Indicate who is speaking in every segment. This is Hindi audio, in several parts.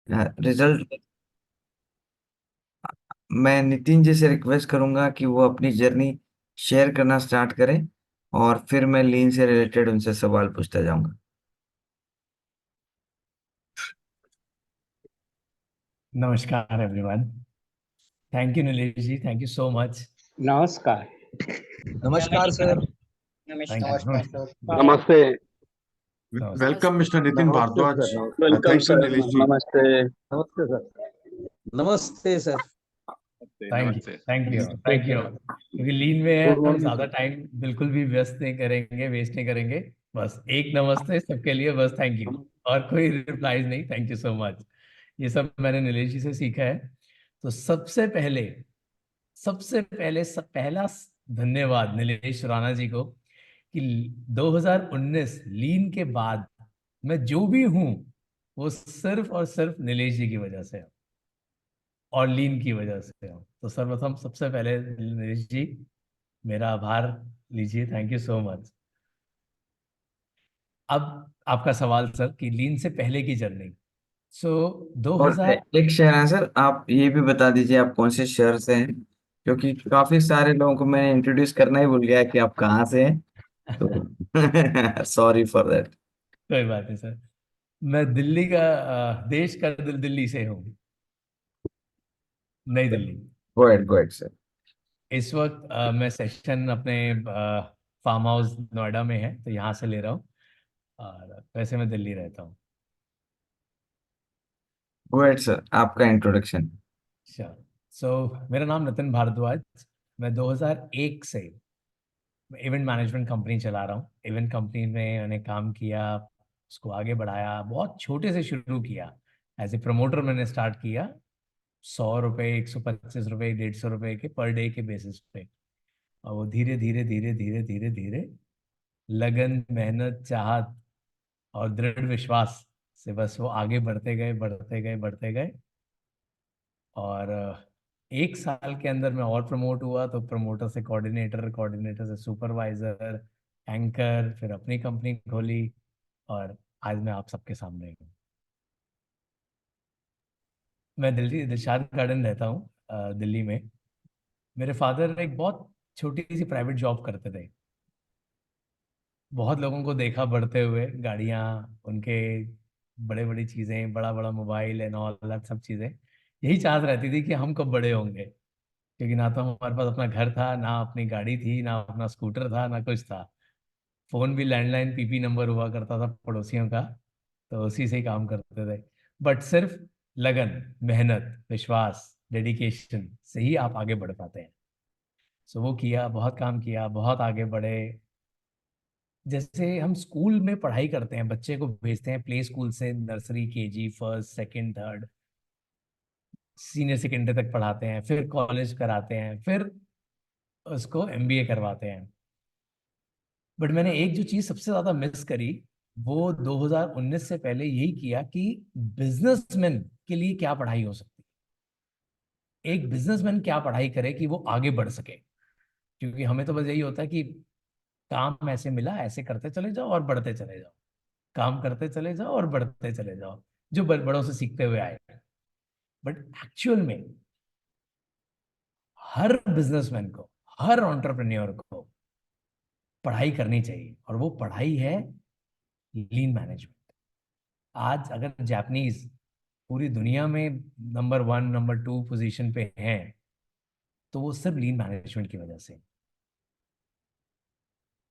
Speaker 1: रिजल्ट। मैं नितिन जी से रिक्वेस्ट करूंगा कि वो अपनी जर्नी शेयर करना स्टार्ट करें, और फिर मैं लीन से रिलेटेड उनसे सवाल पूछता जाऊंगा।
Speaker 2: नमस्कार everyone. Thank you Nilesh ji, thank you so much.
Speaker 3: नमस्कार।
Speaker 4: नमस्कार सर।
Speaker 2: Thank you.
Speaker 5: नमस्कार सर।
Speaker 6: नमस्ते।
Speaker 2: नमस्ते।
Speaker 7: वेलकम मिस्टर नितिन
Speaker 6: नमस्ते
Speaker 7: Bhardwaj.
Speaker 6: Sir, welcome
Speaker 7: thank you
Speaker 6: sir,
Speaker 7: Nilesh ji.
Speaker 6: नमस्ते।
Speaker 4: नमस्ते सर।
Speaker 5: नमस्ते सर।
Speaker 2: थैंक यू,
Speaker 7: नमस्ते।
Speaker 2: Thank you, thank you. क्योंकि लीन में है,
Speaker 6: गुड
Speaker 2: हम
Speaker 6: मॉर्निंग
Speaker 2: ज्यादा
Speaker 6: सर।
Speaker 2: टाइम बिल्कुल भी व्यस्त नहीं करेंगे, वेस्ट नहीं करेंगे। बस एक नमस्ते सबके लिए, बस थैंक यू। और कोई रिप्लाईज नहीं, थैंक यू सो मच। ये सब मैंने नीलेश जी से सीखा है। तो सबसे पहले पहला धन्यवाद नीलेश राणा जी को कि 2019 लीन के बाद मैं जो भी हूं वो सिर्फ और सिर्फ नीलेश जी की वजह से है और लीन की वजह से है। तो सर्वप्रथम सबसे पहले नीलेश जी, मेरा आभार लीजिए, थैंक यू सो मच। अब आपका सवाल सर कि लीन से पहले की जर्नी। सो
Speaker 1: और
Speaker 2: 2000।
Speaker 1: एक शहर सर, आप ये भी बता दीजिए आप कौन से शहर से हैं, क्योंकि काफी सारे लोगों को मैंने इंट्रोड्यूस करना ही भूल गया कि आप कहाँ से हैं। तो सॉरी फॉर दैट।
Speaker 2: कोई बात नहीं सर। मैं दिल्ली का, देश का दिल दिल्ली से हूँ, नई दिल्ली।
Speaker 1: Go ahead sir.
Speaker 2: इस वक्त मैं सेशन अपने फार्म हाउस नोएडा में है, तो यहाँ से ले रहा हूँ। और वैसे मैं दिल्ली रहता हूँ।
Speaker 1: गो एड सर, आपका इंट्रोडक्शन।
Speaker 2: अच्छा। सो मेरा नाम नितिन भारद्वाज। मैं 2001 से इवेंट मैनेजमेंट कंपनी चला रहा हूँ। इवेंट कंपनी में मैंने काम किया, उसको आगे बढ़ाया, बहुत छोटे से शुरू किया। एज ए प्रमोटर मैंने स्टार्ट किया, 100 रुपये, 125 रुपये, 150 रुपये के पर डे के बेसिस पे। और वो धीरे धीरे धीरे धीरे धीरे धीरे लगन, मेहनत, चाहत और दृढ़ विश्वास से बस वो आगे बढ़ते गए, बढ़ते गए, बढ़ते गए। और एक साल के अंदर मैं और प्रमोट हुआ, तो प्रमोटर से कोऑर्डिनेटर, कोऑर्डिनेटर से सुपरवाइजर, एंकर, फिर अपनी कंपनी खोली। और आज मैं आप सबके सामने हूँ। मैं दिल्ली दिलशाद गार्डन रहता हूँ, दिल्ली में। मेरे फादर एक बहुत छोटी सी प्राइवेट जॉब करते थे। बहुत लोगों को देखा बढ़ते हुए, गाड़ियाँ उनके, बड़े बड़ी चीज़ें, बड़ा बड़ा मोबाइल एंड ऑल दैट सब चीज़ें। यही चाहत रहती थी कि हम कब बड़े होंगे, क्योंकि ना तो हमारे पास अपना घर था, ना अपनी गाड़ी थी, ना अपना स्कूटर था, ना कुछ था। फोन भी लैंडलाइन पीपी नंबर हुआ करता था पड़ोसियों का, तो उसी से ही काम करते थे। बट सिर्फ लगन, मेहनत, विश्वास, डेडिकेशन से ही आप आगे बढ़ पाते हैं। सो वो किया, बहुत काम किया, बहुत आगे बढ़े। जैसे हम स्कूल में पढ़ाई करते हैं, बच्चे को भेजते हैं प्ले स्कूल से, nursery, KG, first, second, third, senior secondary तक पढ़ाते हैं, फिर कॉलेज कराते हैं, फिर उसको एमबीए करवाते हैं। बट मैंने एक जो चीज सबसे ज्यादा मिस करी, वो 2019 से पहले यही किया कि बिजनेसमैन के लिए क्या पढ़ाई हो सकती है, एक बिजनेसमैन क्या पढ़ाई करे कि वो आगे बढ़ सके। क्योंकि हमें तो बस यही होता है कि काम ऐसे मिला, ऐसे करते चले जाओ और बढ़ते चले जाओ, काम करते चले जाओ और बढ़ते चले जाओ, जो बड़ों से सीखते हुए आए। बट एक्चुअल में हर बिजनेसमैन को, हर एंटरप्रेन्योर को पढ़ाई करनी चाहिए, और वो पढ़ाई है लीन मैनेजमेंट। आज अगर जापानीज पूरी दुनिया में नंबर 1, नंबर 2 पोजीशन पे हैं, तो वो सिर्फ लीन मैनेजमेंट की वजह से।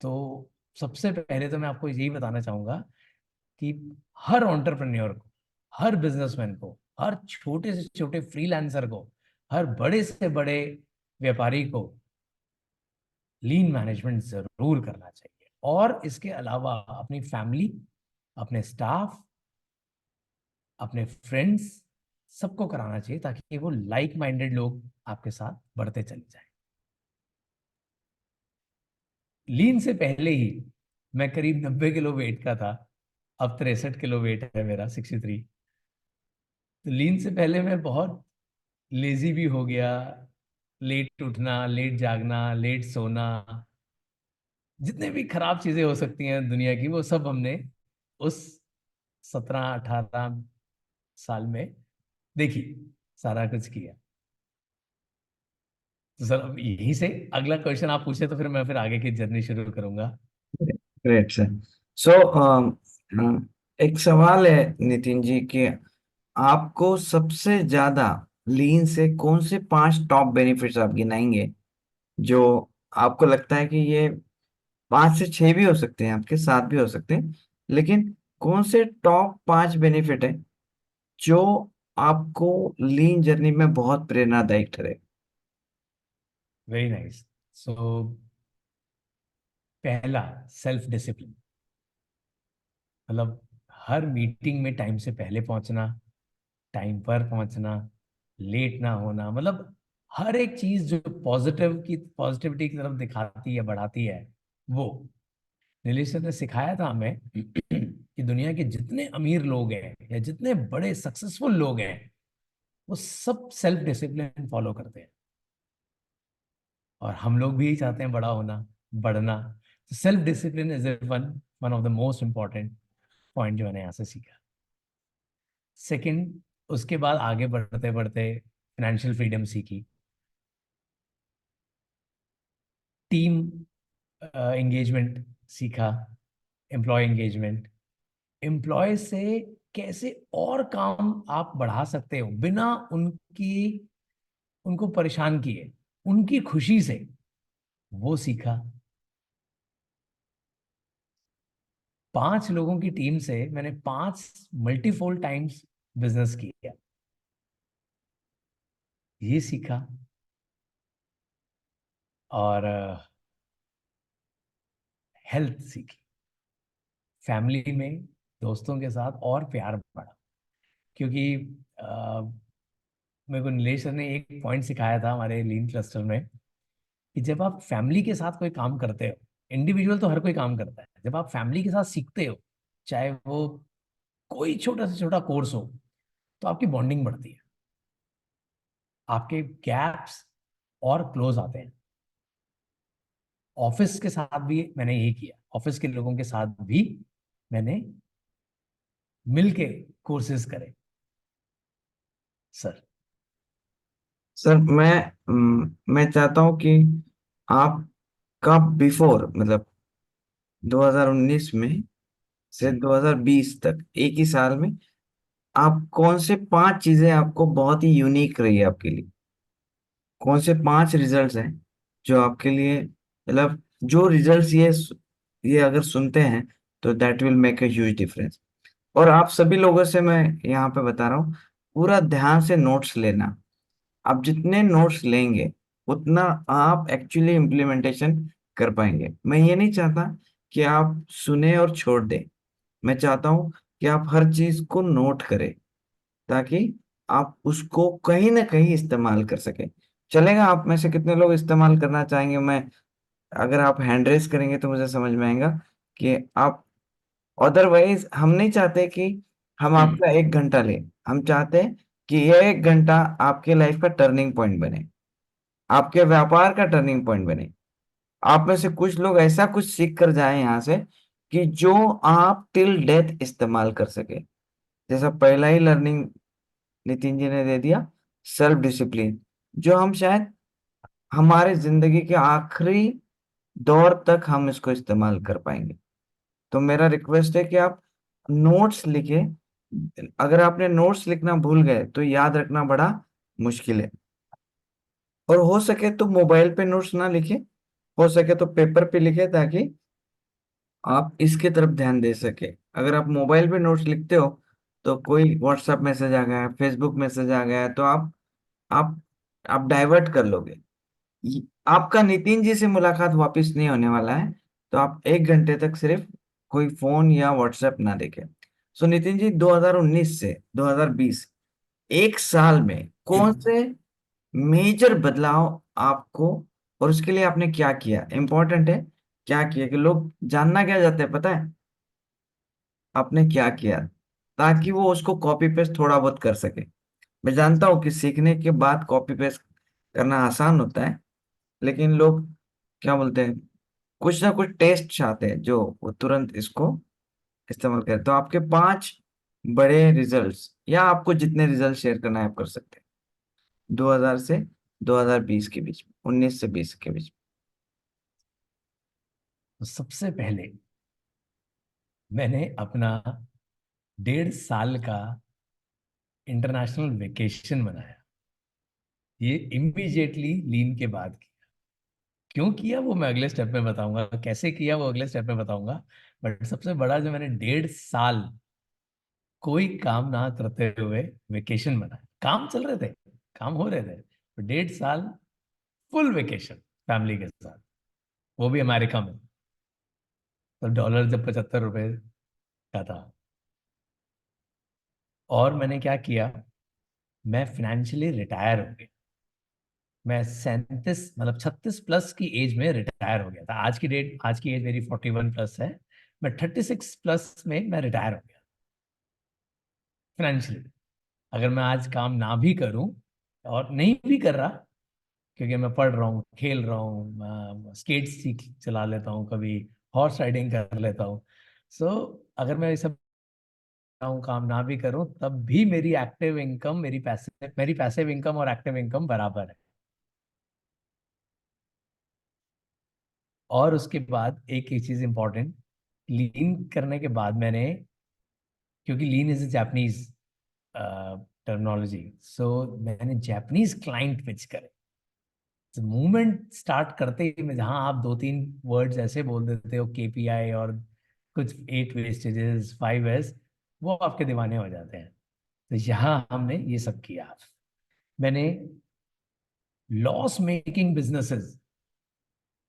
Speaker 2: तो सबसे पहले तो मैं आपको यही बताना चाहूंगा कि हर एंटरप्रेन्योर को, हर बिजनेसमैन को, हर छोटे से छोटे फ्रीलांसर को, हर बड़े से बड़े व्यापारी को लीन मैनेजमेंट जरूर करना चाहिए। और इसके अलावा अपनी फैमिली, अपने स्टाफ, अपने फ्रेंड्स, सबको कराना चाहिए, ताकि वो लाइक माइंडेड लोग आपके साथ बढ़ते चले जाएं। लीन से पहले ही मैं करीब 90 किलो वेट का था, अब 63 किलो वेट है मेरा, 63। तो लीन से पहले मैं बहुत लेजी भी हो गया, लेट उठना, लेट जागना, लेट सोना, जितने भी खराब चीजें हो सकती हैं दुनिया की, वो सब हमने उस 17-18 साल में देखिए, सारा कुछ किया। तो सर अब यहीं से अगला क्वेश्चन आप पूछे तो फिर मैं फिर आगे की जर्नी शुरू करूंगा।
Speaker 1: Great sir. सो एक सवाल है नितिन जी कि आपको सबसे ज्यादा लीन से कौन से 5 टॉप बेनिफिट्स आप गिनाएंगे जो आपको लगता है कि ये 5 से 6 भी हो सकते हैं, आपके 7 भी हो सकते हैं, लेकिन कौन से टॉप 5 बेनिफिट है जो आपको लीन जर्नी में बहुत प्रेरणादायक ठहरे?
Speaker 2: Very nice. सो पहला, सेल्फ डिसिप्लिन। मतलब हर मीटिंग में टाइम से पहले पहुंचना, टाइम पर पहुंचना, लेट ना होना, मतलब हर एक चीज जो पॉजिटिविटी की तरफ दिखाती है, बढ़ाती है, वो नीलेश सर ने सिखाया था हमें कि दुनिया के जितने अमीर लोग हैं या जितने बड़े सक्सेसफुल लोग हैं, वो सब सेल्फ डिसिप्लिन फॉलो करते हैं। और हम लोग भी चाहते हैं बड़ा होना, बढ़ना। तो self discipline is one one of the most important point जो मैंने यहाँ से सीखा। सेकंड, उसके बाद आगे बढ़ते बढ़ते फाइनेंशियल फ्रीडम सीखी, टीम एंगेजमेंट सीखा, एम्प्लॉय एंगेजमेंट, एम्प्लॉय से कैसे और काम आप बढ़ा सकते हो बिना उनको परेशान किए, उनकी खुशी से, वो सीखा। 5 लोगों की टीम से मैंने 5 मल्टीफोल्ड टाइम्स बिजनेस किया, ये सीखा। और हेल्थ सीखी, फैमिली में दोस्तों के साथ और प्यार बढ़ा। क्योंकि अ, मेरे को नीलेश सर ने एक पॉइंट सिखाया था हमारे लीन क्लस्टर में कि जब आप फैमिली के साथ कोई काम करते हो, इंडिविजुअल तो हर कोई काम करता है, जब आप फैमिली के साथ सीखते हो, चाहे वो कोई छोटा से छोटा कोर्स हो, तो आपकी बॉन्डिंग बढ़ती है, आपके गैप्स और क्लोज आते हैं। ऑफिस के साथ भी मैंने यही किया, ऑफिस के लोगों के साथ भी मैंने मिलके कोर्सेज करे सर।
Speaker 1: सर मैं चाहता हूँ कि आपका बिफोर मतलब 2019 में से
Speaker 2: जी।
Speaker 1: 2020 तक एक ही साल में आप कौन से 5 चीजें आपको बहुत ही यूनिक रही है आपके लिए? कौन से 5 रिजल्ट्स हैं जो आपके लिए मतलब जो रिजल्ट्स ये अगर सुनते हैं तो that will make a huge difference. और आप सभी लोगों से मैं यहाँ पे बता रहा हूँ, पूरा ध्यान से नोट्स लेना। आप जितने नोट्स लेंगे उतना आप एक्चुअली इम्प्लीमेंटेशन कर पाएंगे। मैं ये नहीं चाहता कि आप सुने और छोड़ दें, मैं चाहता हूँ कि आप हर चीज को नोट करें ताकि आप उसको कहीं ना कहीं इस्तेमाल कर सके। चलेगा? आप में से कितने लोग इस्तेमाल करना चाहेंगे? मैं अगर आप हैंड रेस करेंगे तो मुझे समझ में आएगा कि आप। अदरवाइज हम नहीं चाहते कि हम आपका 1 घंटा लें, हम चाहते हैं कि यह 1 घंटा आपके लाइफ का टर्निंग पॉइंट बने, आपके व्यापार का टर्निंग पॉइंट बने। आप में से कुछ लोग ऐसा कुछ सीख कर जाएं यहाँ से कि जो आप टिल डेथ इस्तेमाल कर सके। जैसा पहला ही लर्निंग नितिन जी ने दे दिया, सेल्फ डिसिप्लिन, जो हम शायद हमारे जिंदगी के आखिरी दौर तक हम इसको इस्तेमाल कर पाएंगे। तो मेरा रिक्वेस्ट है कि आप नोट्स लिखे। अगर आपने नोट्स लिखना भूल गए तो याद रखना बड़ा मुश्किल है। और हो सके तो मोबाइल पे नोट्स ना लिखे, हो सके तो पेपर पे लिखे ताकि आप इसके तरफ ध्यान दे सके। अगर आप मोबाइल पे नोट्स लिखते हो तो कोई व्हाट्सएप मैसेज आ गया, फेसबुक मैसेज आ गया, तो आप आप डाइवर्ट कर लोगे। आपका नितिन जी से मुलाकात वापस नहीं होने वाला है। तो आप 1 घंटे तक सिर्फ कोई फोन या व्हाट्सएप ना देखें। सो नितिन जी, 2019 से 2020 एक साल में कौन से मेजर बदलाव आपको, और उसके लिए आपने क्या किया, इंपॉर्टेंट है क्या किया, कि लोग जानना क्या चाहते हैं पता है? आपने क्या किया ताकि वो उसको कॉपी पेस्ट थोड़ा बहुत कर सके। मैं जानता हूँ कि सीखने के बाद कॉपी पेस्ट करना आसान होता है, लेकिन लोग क्या बोलते हैं, कुछ ना कुछ टेस्ट चाहते हैं जो वो तुरंत इसको इस्तेमाल करें। तो आपके 5 बड़े रिजल्ट्स या आपको जितने रिजल्ट शेयर करना है आप कर सकते हैं, 2000 से 2020 के बीच में, 19 से 20 के बीच
Speaker 2: तो सबसे पहले मैंने अपना 1.5 साल का इंटरनेशनल वेकेशन बनाया। ये इमीडिएटली लीन के बाद किया। क्यों किया वो मैं अगले स्टेप में बताऊंगा, कैसे किया वो अगले स्टेप में बताऊंगा। बट सबसे बड़ा जो मैंने 1.5 साल कोई काम ना करते हुए वेकेशन बनाया। काम चल रहे थे, काम हो रहे थे, तो 1.5 साल फुल वेकेशन फैमिली के साथ, वो भी अमेरिका में। तो डॉलर जब 75 रुपए का था। और मैंने क्या किया, मैं फाइनेंशियली रिटायर हो गया। मैं 37 मतलब 36 प्लस की एज में रिटायर हो गया था। आज की एज मेरी 41 प्लस है। मैं 36 प्लस में मैं रिटायर हो गया फाइनेंशियली। अगर मैं आज काम ना भी करूं और नहीं भी कर रहा, क्योंकि मैं पढ़ रहा हूँ, खेल रहा हूँ, स्केट सीख चला लेता हूँ, कभी हॉर्स राइडिंग कर लेता हूँ। सो अगर मैं ये सब काम ना भी करूं, तब भी मेरी एक्टिव इनकम, मेरी पैसिव इनकम और एक्टिव इनकम बराबर है। और उसके बाद एक ही चीज इंपॉर्टेंट, लीन करने के बाद मैंने, क्योंकि लीन इज अ जापानीज टर्मिनोलॉजी, सो मैंने जापानीज क्लाइंट पिच करे। मूवमेंट स्टार्ट करते ही में, जहां आप 2-3 वर्ड्स ऐसे बोल देते हो, केपीआई और कुछ 8 वेस्टेजेस 5 एस, वो आपके दीवाने हो जाते हैं। तो यहाँ हमने ये सब किया। मैंने लॉस मेकिंग बिजनेसेस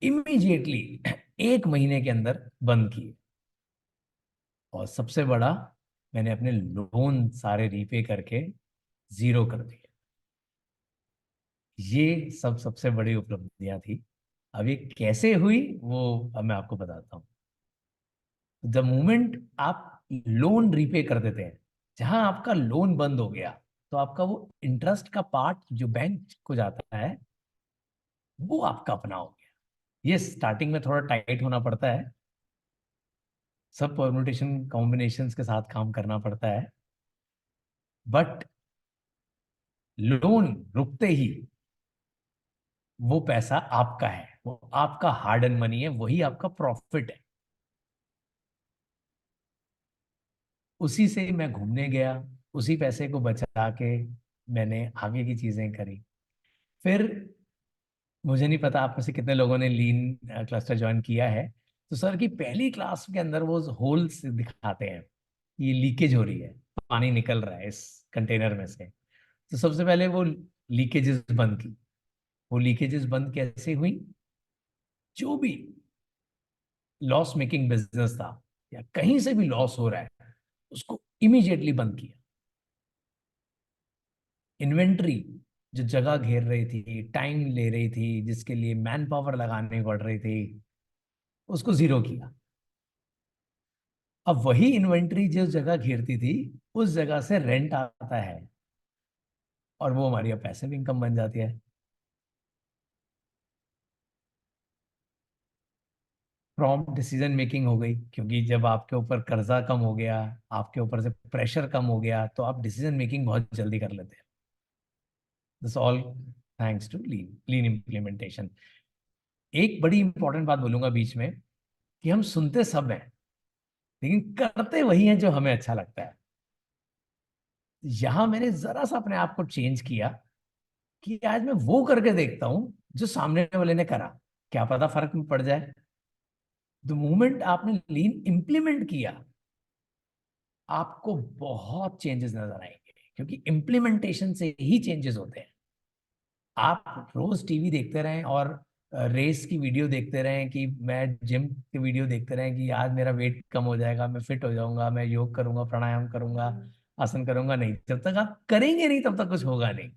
Speaker 2: इमीडिएटली 1 महीने के अंदर बंद किए। और सबसे बड़ा, मैंने अपने लोन सारे रीपे करके जीरो कर दिए। ये सब सबसे बड़ी उपलब्धियां थी। अब ये कैसे हुई वो अब मैं आपको बताता हूँ। द मोमेंट आप लोन रीपे कर देते हैं, जहां आपका लोन बंद हो गया, तो आपका वो इंटरेस्ट का पार्ट जो बैंक को जाता है, वो आपका अपना हो गया। ये स्टार्टिंग में थोड़ा टाइट होना पड़ता है, सब परमुटेशन कॉम्बिनेशंस के साथ काम करना पड़ता है। बट लोन रुकते ही वो पैसा आपका है, वो आपका हार्ड एंड मनी है, वही आपका प्रॉफिट है। उसी से मैं घूमने गया, उसी पैसे को बचा के मैंने आगे की चीजें करी। फिर मुझे नहीं पता आप में से कितने लोगों ने लीन क्लस्टर ज्वाइन किया है। तो सर की पहली क्लास के अंदर वो होल्स दिखाते हैं, ये लीकेज हो रही है, पानी निकल रहा है इस कंटेनर में से। तो सबसे पहले वो लीकेजेस बंद की। वो लीकेजेस बंद कैसे हुई, जो भी लॉस मेकिंग बिजनेस था या कहीं से भी लॉस हो रहा है, उसको इमीडिएटली बंद किया। इन्वेंट्री जो जगह घेर रही थी, टाइम ले रही थी, जिसके लिए मैन पावर लगानी पड़ रही थी, उसको जीरो किया। अब वही इन्वेंट्री जिस जगह घेरती थी, उस जगह से रेंट आता है, और वो हमारी अब पैसिव इनकम बन जाती है। प्रॉम्प्ट डिसीजन मेकिंग हो गई, क्योंकि जब आपके ऊपर कर्जा कम हो गया, आपके ऊपर से प्रेशर कम हो गया, तो आप डिसीजन मेकिंग बहुत जल्दी कर लेते हैं। This all thanks to lean lean implementation. एक बड़ी इंपॉर्टेंट बात बोलूंगा बीच में, कि हम सुनते सब हैं, लेकिन करते वही हैं जो हमें अच्छा लगता है। यहां मैंने जरा सा अपने आप को चेंज किया, कि आज मैं वो करके देखता हूं जो सामने वाले ने करा, क्या पता फर्क में पड़ जाए। द मोमेंट आपने लीन इंप्लीमेंट किया, आपको बहुत चेंजेस नजर आएंगे, क्योंकि इंप्लीमेंटेशन से ही चेंजेस होते हैं। आप रोज टीवी देखते रहें और रेस की वीडियो देखते रहें, कि मैं जिम की वीडियो देखते रहें कि आज मेरा वेट कम हो जाएगा, मैं फिट हो जाऊंगा, मैं योग करूंगा, प्राणायाम करूंगा, आसन करूंगा, नहीं, जब तक आप करेंगे नहीं तब तक कुछ होगा नहीं।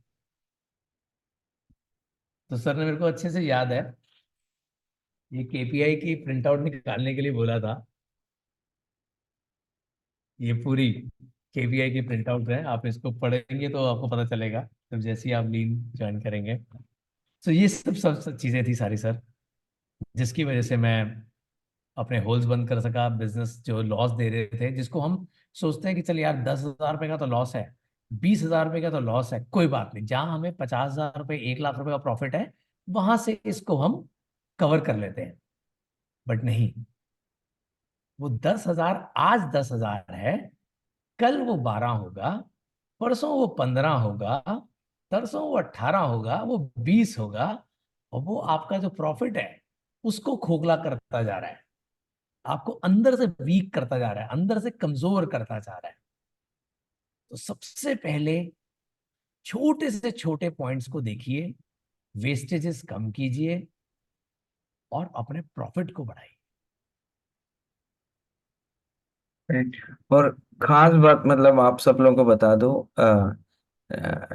Speaker 2: तो सर ने मेरे को अच्छे से याद है, ये केपीआई की प्रिंट आउट निकालने के लिए बोला था। ये पूरी केपीआई की प्रिंट आउट है, आप इसको पढ़ेंगे तो आपको पता चलेगा जब जैसे ही आप लीन ज्वाइन करेंगे। तो ये सब चीजें थी सारी सर, जिसकी वजह से मैं अपने होल्स बंद कर सका। बिजनेस जो लॉस दे रहे थे, जिसको हम सोचते हैं कि चल यार 10,000 रुपए का तो लॉस है, 20,000 रुपए का तो लॉस है, कोई बात नहीं, जहां हमें 50,000 रुपए 1 लाख रुपए का प्रॉफिट है वहां से इसको हम कवर कर लेते हैं। बट नहीं, वो 10,000 आज 10,000 है, कल वो 12 होगा, परसों वो 15 होगा, तरसों वो 18 होगा, वो 20 होगा, और वो आपका जो प्रॉफिट है उसको खोखला करता जा रहा है, आपको अंदर से वीक करता जा रहा है, अंदर से कमजोर करता जा रहा है। तो सबसे पहले छोटे से छोटे पॉइंट्स को देखिए, वेस्टेजेस कम कीजिए और अपने प्रॉफिट को बढ़ाइए।
Speaker 1: Right. और खास बात मतलब आप सब लोगों को बता दो,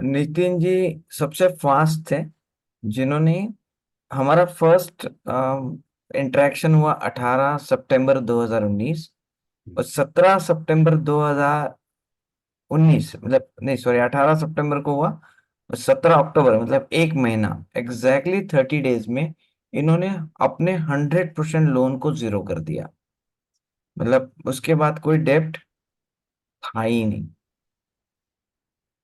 Speaker 1: नितिन जी सबसे फास्ट थे जिन्होंने, हमारा फर्स्ट इंटरेक्शन हुआ 18 सितंबर 2019 और 17 सितंबर 2019, मतलब नहीं सॉरी 18 सितंबर को हुआ और 17 अक्टूबर मतलब एक महीना एग्जैक्टली 30 डेज में इन्होंने अपने 100% लोन को जीरो कर दिया। मतलब उसके बाद कोई डेब्ट था ही नहीं।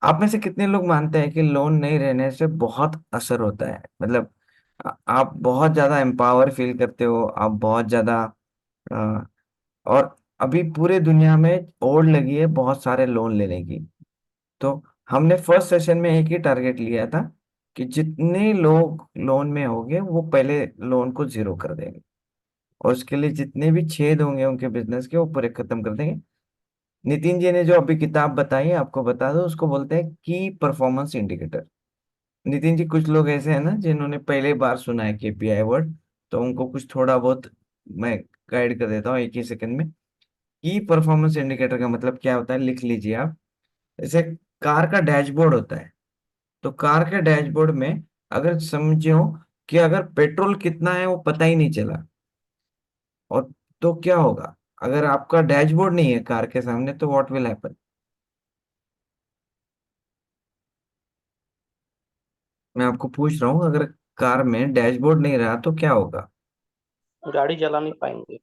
Speaker 1: आप में से कितने लोग मानते हैं कि लोन नहीं रहने से बहुत असर होता है? मतलब आप बहुत ज्यादा एम्पावर फील करते हो, आप बहुत ज्यादा अ, और अभी पूरे दुनिया में ओढ़ लगी है बहुत सारे लोन लेने की। तो हमने फर्स्ट सेशन में एक ही टारगेट लिया था कि जितने लोग लोन में होंगे वो पहले लोन को जीरो कर देंगे, और उसके लिए जितने भी छेद होंगे उनके बिजनेस के वो पूरे खत्म कर देंगे। नितिन जी ने जो अभी किताब बताई है आपको बता दो, उसको बोलते हैं की परफॉर्मेंस इंडिकेटर। नितिन जी कुछ लोग ऐसे हैं ना जिन्होंने पहले बार सुना है केपीआई वर्ड, तो उनको कुछ थोड़ा बहुत मैं गाइड कर देता हूँ एक ही सेकंड में। की परफॉर्मेंस इंडिकेटर का मतलब क्या होता है, लिख लीजिए आप। जैसे कार का डैशबोर्ड होता है, तो कार के डैशबोर्ड में अगर समझो कि अगर पेट्रोल कितना है वो पता ही नहीं चला, और तो क्या होगा? अगर आपका डैशबोर्ड नहीं है कार के सामने तो व्हाट विल हैपन? मैं आपको पूछ रहा हूँ, अगर कार में डैशबोर्ड नहीं रहा तो क्या होगा?
Speaker 3: गाड़ी चला नहीं पाएंगे।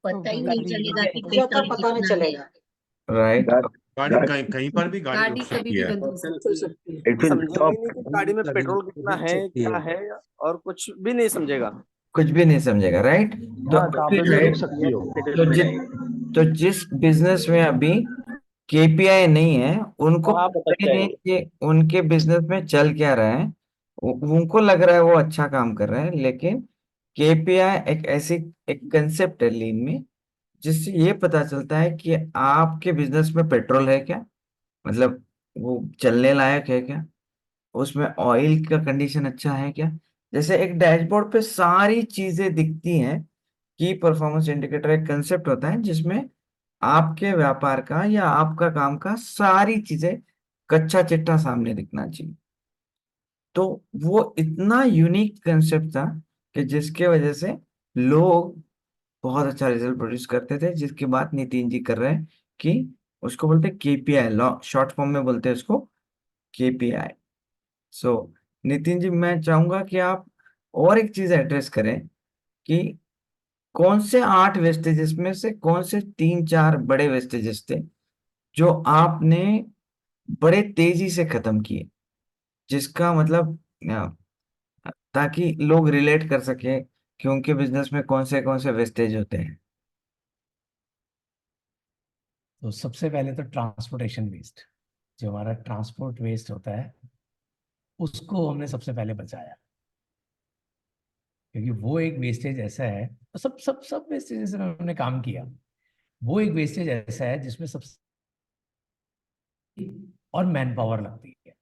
Speaker 6: पता ही नहीं चलेगा कि
Speaker 4: ज्यादा
Speaker 6: पेट्रोल
Speaker 4: पता नहीं
Speaker 6: कितना है।
Speaker 4: चलेगा।
Speaker 1: राइट।
Speaker 7: गाड़ी कहीं कहीं पर भी गाड़ी रुक
Speaker 6: कभी
Speaker 7: सकती
Speaker 6: भी
Speaker 7: है।
Speaker 6: बंद हो सकती है।
Speaker 4: It will
Speaker 3: समझेगा
Speaker 4: stop.
Speaker 3: ही नहीं कि गाड़ी में पेट्रोल कितना है, क्या है, और कुछ भी नहीं समझेगा।
Speaker 1: कुछ भी नहीं समझेगा, राइट। तो
Speaker 4: हाँ, कहाँ पे भी रुक सकती हो।
Speaker 1: तो तो जिस बिजनेस में अभी केपीआई नहीं है उनको
Speaker 3: वहां
Speaker 1: पता
Speaker 3: भटक
Speaker 1: ही नहीं
Speaker 3: जाएंगे।
Speaker 1: कि उनके बिजनेस में चल क्या रहा है। उनको लग रहा है वो अच्छा काम कर रहे हैं, लेकिन केपीआई एक ऐसी एक कंसेप्ट है लीन में जिससे ये पता चलता है कि आपके बिजनेस में पेट्रोल है क्या, मतलब वो चलने लायक है क्या, उसमें ऑयल का कंडीशन अच्छा है क्या। जैसे एक डैशबोर्ड पे सारी चीजें दिखती हैं। की परफॉर्मेंस इंडिकेटर एक कंसेप्ट होता है जिसमें आपके व्यापार का या आपका काम का सारी चीजें कच्चा चिट्ठा सामने दिखना चाहिए। तो वो इतना यूनिक कंसेप्ट था कि जिसके वजह से लोग बहुत अच्छा रिजल्ट प्रोड्यूस करते थे, जिसकी बात नितिन जी कर रहे हैं कि उसको बोलते हैं केपीआई, लॉ शॉर्ट फॉर्म में बोलते हैं उसको केपीआई। सो नितिन जी मैं चाहूंगा कि आप और एक चीज एड्रेस करें कि कौन से 8 वेस्टेजेस में से कौन से 3-4 बड़े वेस्टेजेस थे जो आपने बड़े तेजी से खत्म किए, जिसका मतलब ताकि लोग रिलेट कर सके कि उनके बिजनेस में कौन से वेस्टेज होते हैं।
Speaker 2: तो सबसे पहले तो ट्रांसपोर्टेशन वेस्ट, जो हमारा ट्रांसपोर्ट वेस्ट होता है उसको हमने सबसे पहले बचाया, क्योंकि वो एक वेस्टेज ऐसा है, और सब सब सब वेस्टेज में हमने काम किया। वो एक वेस्टेज ऐसा है जिसमें सबसे और मैन पावर लगती है,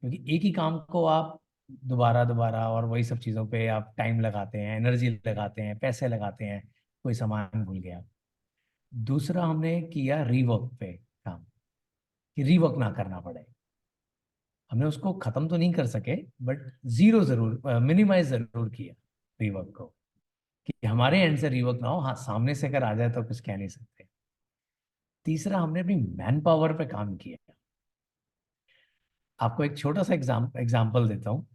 Speaker 2: क्योंकि एक ही काम को आप दोबारा दोबारा और वही सब चीज़ों पे आप टाइम लगाते हैं, एनर्जी लगाते हैं, पैसे लगाते हैं, कोई सामान भूल गया। दूसरा हमने किया रीवर्क पे काम, कि रीवर्क ना करना पड़े। हमने उसको खत्म तो नहीं कर सके, बट जीरो जरूर, मिनिमाइज जरूर किया रीवर्क को, कि हमारे एंड से रीवर्क ना हो। हाँ, सामने से अगर आ जाए तो कुछ कह नहीं सकते। तीसरा, हमने अपनी मैन पावर पे काम किया। आपको एक छोटा सा एग्जाम्पल देता हूँ।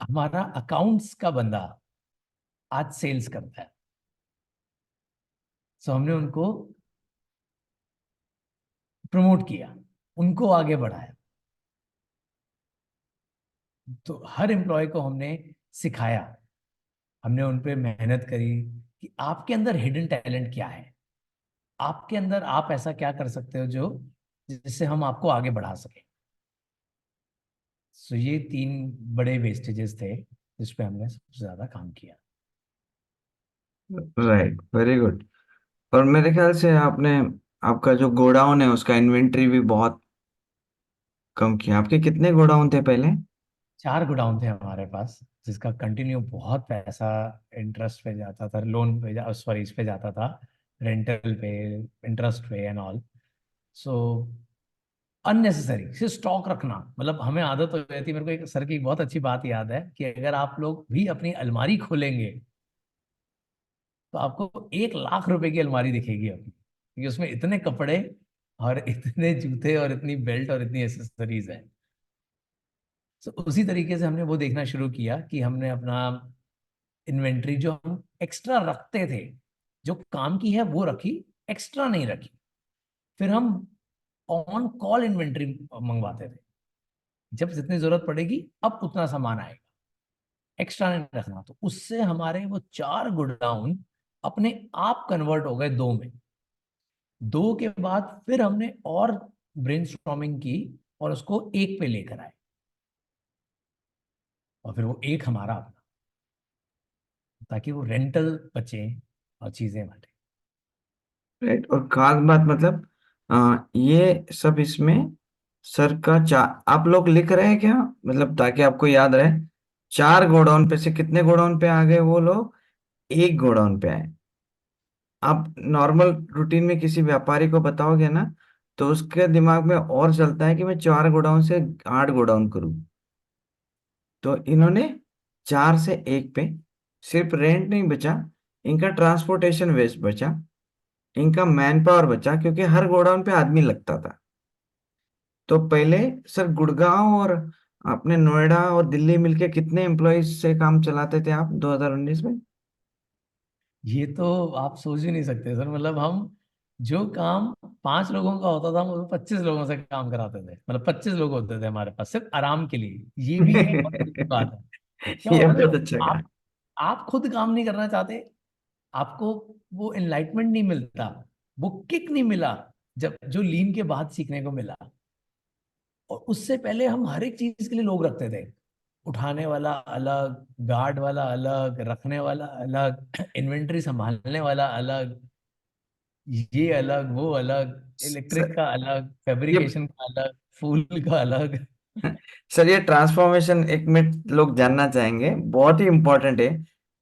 Speaker 2: हमारा अकाउंट्स का बंदा आज सेल्स करता है, सो हमने उनको प्रमोट किया, उनको आगे बढ़ाया। तो हर एम्प्लॉय को हमने सिखाया, हमने उन पे मेहनत करी कि आपके अंदर हिडन टैलेंट क्या है, आपके अंदर आप ऐसा क्या कर सकते हो जो जिससे हम आपको आगे बढ़ा सके। सो ये 3 बड़े वेस्टेजेस थे जिस पे हमने सबसे ज्यादा काम किया।
Speaker 1: Right, very good. और मेरे ख्याल से आपने आपका जो गोडाउन है उसका इन्वेंट्री भी बहुत कम किया। आपके कितने गोडाउन थे पहले?
Speaker 2: 4 गोडाउन थे हमारे पास, जिसका कंटिन्यू बहुत पैसा इंटरेस्ट पे जाता था, लोन पे, सॉरी, इस पे जाता था, रेंटल पे, इंटरेस्ट पे एंड ऑल। सो अननेसेसरी सिर्फ स्टॉक रखना, मतलब हमें आदत हो गई थी। मेरे को एक सर की बहुत अच्छी बात याद है कि अगर आप लोग भी अपनी अलमारी खोलेंगे तो आपको 1 लाख रुपए की अलमारी दिखेगी अपनी, क्योंकि उसमें इतने कपड़े और इतने जूते और इतनी बेल्ट और इतनी एसेसरीज है। तो उसी तरीके से हमने वो देखना शुरू किया कि हमने अपना इन्वेंट्री जो हम एक्स्ट्रा रखते थे, जो काम की है वो रखी, एक्स्ट्रा नहीं रखी। फिर हम ऑन कॉल इन्वेंट्री मंगवाते थे, जब जितनी जरूरत पड़ेगी अब उतना सामान आएगा, एक्स्ट्रा नहीं रखना। तो उससे हमारे वो 4 गोडाउन अपने आप कन्वर्ट हो गए 2 में। 2 के बाद फिर हमने और ब्रेनस्टॉर्मिंग की और उसको 1 पे लेकर आए, और फिर वो 1 हमारा अपना, ताकि वो रेंटल बचे और चीजें बचे।
Speaker 1: राइट। और खास बात मतलब ये सब इसमें सर का आप लोग लिख रहे हैं क्या, मतलब ताकि आपको याद रहे? 4 गोडाउन पे से कितने गोडाउन पे आ गए वो लोग? 1 गोडाउन पे आए। आप नॉर्मल रूटीन में किसी व्यापारी को बताओगे ना, तो उसके दिमाग में और चलता है कि मैं 4 गोडाउन से 8 गोडाउन करूं। तो इन्होंने 4 से 1 पे, सिर्फ रेंट नहीं बचा, इनका ट्रांसपोर्टेशन वेस्ट बचा, इनका मैन पावर बचा, क्योंकि हर गोडाउन पे आदमी लगता था। तो पहले सर गुड़गांव और अपने नोएडा और दिल्ली मिलके कितने एम्प्लॉयज से काम चलाते थे आप 2019 में?
Speaker 2: ये तो आप सोच ही नहीं सकते सर, मतलब हम जो काम 5 लोगों का होता था हम वो 25 लोगों से काम कराते थे। मतलब 25 लोग होते थे हमारे पास सिर्फ आराम के लिए। ये भी एक बहुत बड़ी बात है। क्या
Speaker 1: ये
Speaker 2: होता है ना,
Speaker 1: बहुत
Speaker 2: जब
Speaker 1: अच्छा कहा।
Speaker 2: आप खुद काम नहीं करना चाहते, आपको वो एनलाइटमेंट नहीं मिलता, वो किक नहीं मिला, जब जो लीन के बाद सीखने को मिला। और उससे पहले हम हर एक चीज के लिए लोग रखते थे, उठाने वाला अलग, गार्ड वाला अलग, रखने वाला अलग, इन्वेंट्री संभालने वाला अलग, ये अलग वो अलग, इलेक्ट्रिक
Speaker 1: सर
Speaker 2: का अलग,
Speaker 1: ये
Speaker 2: फैब्रिकेशन का अलग, फूल का अलग।
Speaker 1: सर ये ट्रांसफॉर्मेशन एक मिनट लोग जानना चाहेंगे, बहुत ही इंपॉर्टेंट है।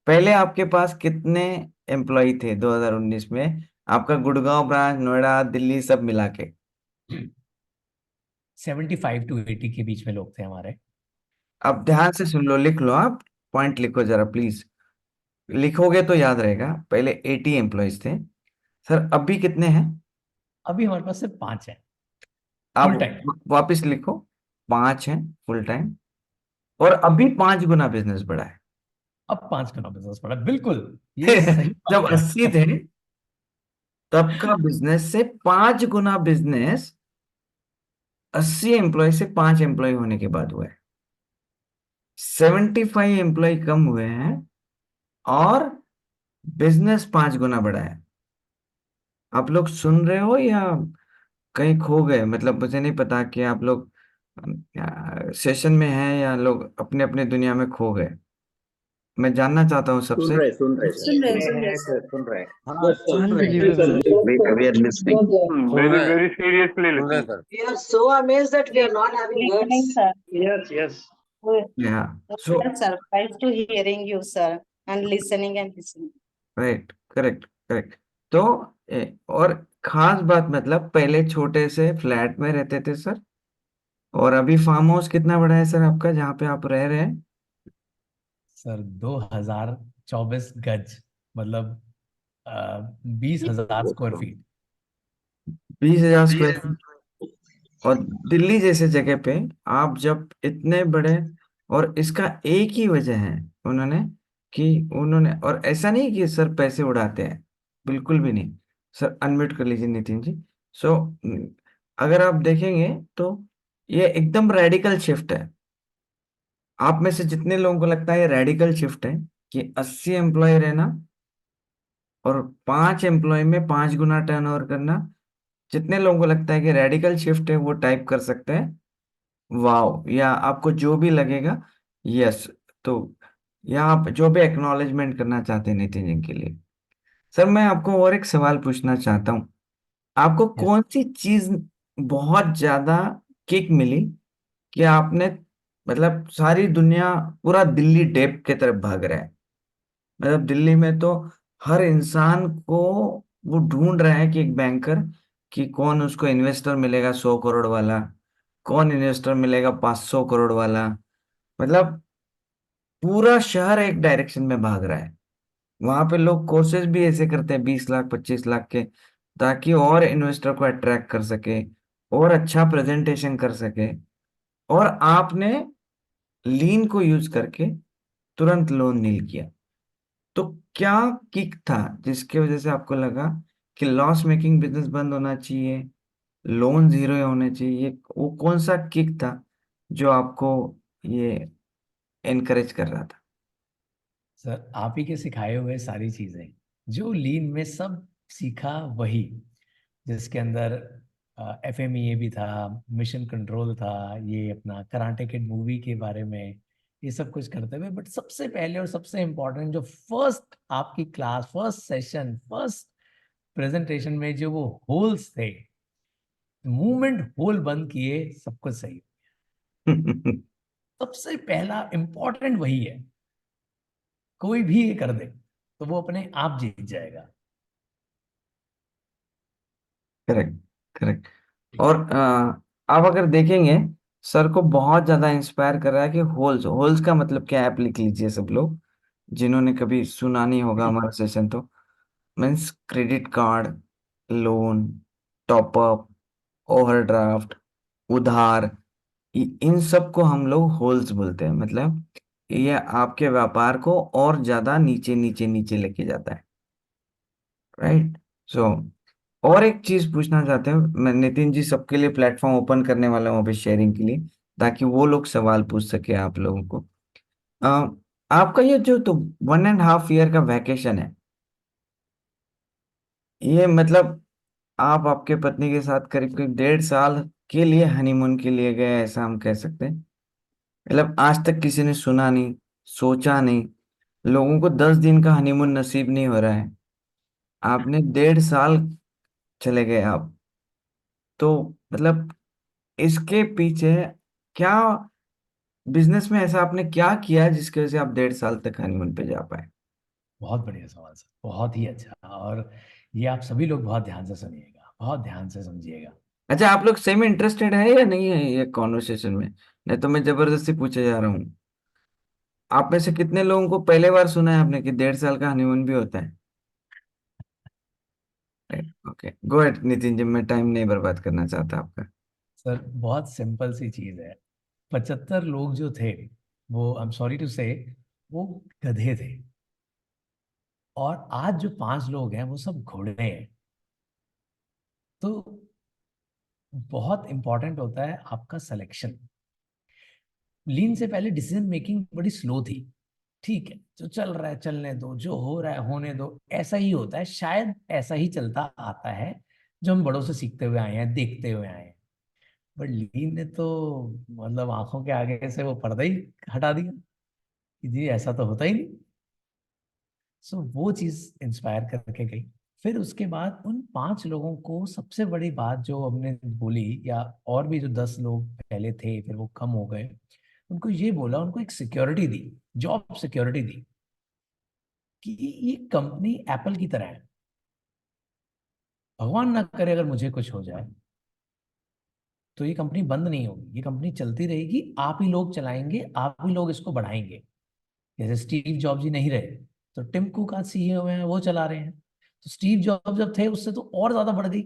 Speaker 1: पहले आपके पास कितने एम्प्लॉय थे 2019 में, आपका गुड़गांव ब्रांच, नोएडा, दिल्ली सब मिला के?
Speaker 2: 75 to 80 के बीच में लोग थे हमारे।
Speaker 1: अब ध्यान से सुन लो, लिख लो, आप पॉइंट लिखो जरा प्लीज। लिखोगे तो याद रहेगा। पहले 80 एम्प्लॉयज थे सर, अभी कितने हैं?
Speaker 2: अभी हमारे पास सिर्फ 5 है
Speaker 1: आप
Speaker 2: फुल टाइम।
Speaker 1: वापिस लिखो, 5 हैं फुल टाइम, और अभी 5 गुना बिजनेस बढ़ा है।
Speaker 2: अब 5 का बिजनेस पड़ा, बिल्कुल ये सही
Speaker 1: जब
Speaker 2: बात
Speaker 1: 80
Speaker 2: है।
Speaker 1: थे तब का बिजनेस से 5 गुना बिजनेस 80 एम्प्लॉय से 5 एम्प्लॉय होने के बाद हुआ है। 75 एम्प्लॉय कम हुए हैं और बिजनेस 5 गुना बढ़ा है। आप लोग सुन रहे हो या कहीं खो गए? मतलब मुझे नहीं पता कि आप लोग सेशन में हैं या लोग अपने अपने दुनिया में खो गए। मैं जानना चाहता हूँ सबसे।
Speaker 3: सुन रहे
Speaker 6: सुन रहे
Speaker 3: सर,
Speaker 6: हैं
Speaker 3: सर सुन रहे हैं।
Speaker 5: हाँ सुन रहे हैं।
Speaker 3: We are listening.
Speaker 8: Very, very seriously listening.
Speaker 6: We are so amazed that we are not having
Speaker 9: Listening,
Speaker 6: words.
Speaker 9: sir.
Speaker 8: Yes, yes.
Speaker 1: या
Speaker 9: We
Speaker 1: so
Speaker 9: are surprised to hearing you, sir, and listening and listening.
Speaker 1: Right, correct correct. तो और खास बात मतलब पहले छोटे से फ्लैट में रहते थे सर, और अभी फार्म हाउस कितना बड़ा है सर आपका जहाँ पे आप रह रहे हैं?
Speaker 2: सर 2024 गज, मतलब 20,000 स्क्वायर फीट।
Speaker 1: 20,000 square feet. और दिल्ली जैसे जगह पे आप जब इतने बड़े, और इसका एक ही वजह है उन्होंने, कि उन्होंने, और ऐसा नहीं कि सर पैसे उड़ाते हैं, बिल्कुल भी नहीं। सर अनम्यूट कर लीजिए नितिन जी। सो अगर आप देखेंगे तो ये एकदम रेडिकल शिफ्ट है। आप में से जितने लोगों को लगता है ये रेडिकल शिफ्ट है कि 80 एम्प्लॉय रहना और 5 एम्प्लॉय में 5 गुना टर्नओवर करना, जितने लोगों को लगता है कि रेडिकल शिफ्ट है वो टाइप कर सकते हैं वाओ, या आपको जो भी लगेगा यस। तो यहाँ आप जो भी एक्नॉलेजमेंट करना चाहते हैं नितिन जी के लिए। सर मैं आपको और एक सवाल पूछना चाहता हूँ, आपको
Speaker 2: यस।
Speaker 1: कौन सी चीज बहुत ज्यादा किक मिली कि आपने, मतलब सारी दुनिया, पूरा दिल्ली डेप के तरफ भाग रहा है, मतलब दिल्ली में तो हर इंसान को वो ढूंढ रहा है कि एक बैंकर, कि कौन उसको इन्वेस्टर मिलेगा 100 करोड़ वाला, कौन इन्वेस्टर मिलेगा 500 करोड़ वाला, मतलब पूरा शहर एक डायरेक्शन में भाग रहा है। वहां पे लोग कोर्सेज भी ऐसे करते हैं 20 लाख 25 लाख के, ताकि और इन्वेस्टर को अट्रैक्ट कर सके और अच्छा प्रेजेंटेशन कर सके। और आपने लीन को यूज करके तुरंत लोन नील किया। तो क्या किक था जिसकी वजह से आपको लगा कि लॉस मेकिंग बिजनेस बंद होना चाहिए, लोन जीरो होने चाहिए? वो कौन सा किक था जो आपको ये एनकरेज कर रहा था?
Speaker 2: सर आप ही के सिखाए हुए सारी चीजें, जो लीन में सब सीखा वही, जिसके अंदर FMEA भी था, मिशन कंट्रोल था, ये अपना कराटे किड मूवी के बारे में, ये सब कुछ करते हुए। बट सबसे पहले और सबसे इम्पोर्टेंट, जो फर्स्ट आपकी class, first session, first presentation में जो वो होल्स थे, मूवमेंट होल बंद किए, सब कुछ सही। सबसे पहला इंपॉर्टेंट वही है। कोई भी ये कर दे तो वो अपने आप जीत जाएगा।
Speaker 1: Correct, correct. और आप अगर देखेंगे, सर को बहुत ज्यादा इंस्पायर कर रहा है कि होल्स, होल्स का मतलब क्या है आप लिख लीजिए सब लोग, जिन्होंने कभी सुना नहीं होगा हमारा सेशन तो। Means credit card, loan, top up, overdraft, उधार, इन सब को हम लोग होल्स बोलते हैं। मतलब ये आपके व्यापार को और ज्यादा नीचे नीचे नीचे लेके जाता है, राइट? सो और एक चीज पूछना चाहते हैं मैं नितिन जी, सबके लिए प्लेटफॉर्म ओपन करने वाला हूँ अभी शेयरिंग के लिए, ताकि वो लोग सवाल पूछ सके आप लोगों को। अ, आपका ये जो तो 1.5 ईयर का वैकेशन है, ये मतलब आप आपके पत्नी के साथ करीब करीब 1.5 साल के लिए हनीमून के लिए गए, ऐसा हम कह सकते हैं। मतलब आज तक किसी ने सुना नहीं, सोचा नहीं, लोगों को 10 दिन का हनीमून नसीब नहीं हो रहा है, आपने 1.5 साल चले गए आप। तो मतलब इसके पीछे क्या, बिजनेस में ऐसा आपने क्या किया जिसकी वजह से आप 1.5 साल तक हनीमून पे जा पाए?
Speaker 2: बहुत बढ़िया सवाल सर, बहुत ही अच्छा। और ये आप सभी लोग बहुत ध्यान से सुनिएगा, बहुत ध्यान से समझिएगा।
Speaker 1: अच्छा, आप लोग सेम इंटरेस्टेड है या नहीं है ये कॉन्वर्सेशन में? नहीं तो मैं जबरदस्ती पूछे जा रहा हूँ। आप में से कितने लोगों को पहले बार सुना है आपने कि 1.5 साल का हनीमून भी होता है? Okay, go ahead Nitin ji, मैं टाइम नहीं बर्बाद करना चाहता आपका।
Speaker 2: सर बहुत सिंपल सी चीज है। 75 लोग जो थे, वो I am sorry to say, वो गधे थे। और आज जो 5 लोग हैं वो सब घोड़े हैं। तो बहुत इंपॉर्टेंट होता है आपका सिलेक्शन। लीन से पहले डिसीजन मेकिंग बड़ी स्लो थी। ठीक है, जो चल रहा है चलने दो, जो हो रहा है होने दो, ऐसा ही होता है, शायद ऐसा ही चलता आता है, जो हम बड़ों से सीखते हुए आए हैं, देखते हुए आए हैं। बट लीन ने तो मतलब आंखों के आगे से वो पर्दा ही हटा दिया कि जी ऐसा तो होता ही नहीं। सो वो चीज इंस्पायर करके गई। फिर उसके बाद उन 5 लोगों को सबसे बड़ी बात जो हमने बोली, या और भी जो 10 लोग पहले थे फिर वो कम हो गए, उनको ये बोला, उनको एक सिक्योरिटी दी, जॉब सिक्योरिटी दी, कि ये कंपनी एप्पल की तरह है। भगवान ना करे अगर मुझे कुछ हो जाए तो ये कंपनी बंद नहीं होगी, ये कंपनी चलती रहेगी, आप ही लोग चलाएंगे, आप ही लोग इसको बढ़ाएंगे। जैसे स्टीव जॉब जी नहीं रहे तो टिम कुक आज CEO हैं, वो चला रहे हैं। तो स्टीव जॉब जब थे उससे तो और ज्यादा बढ़ गई,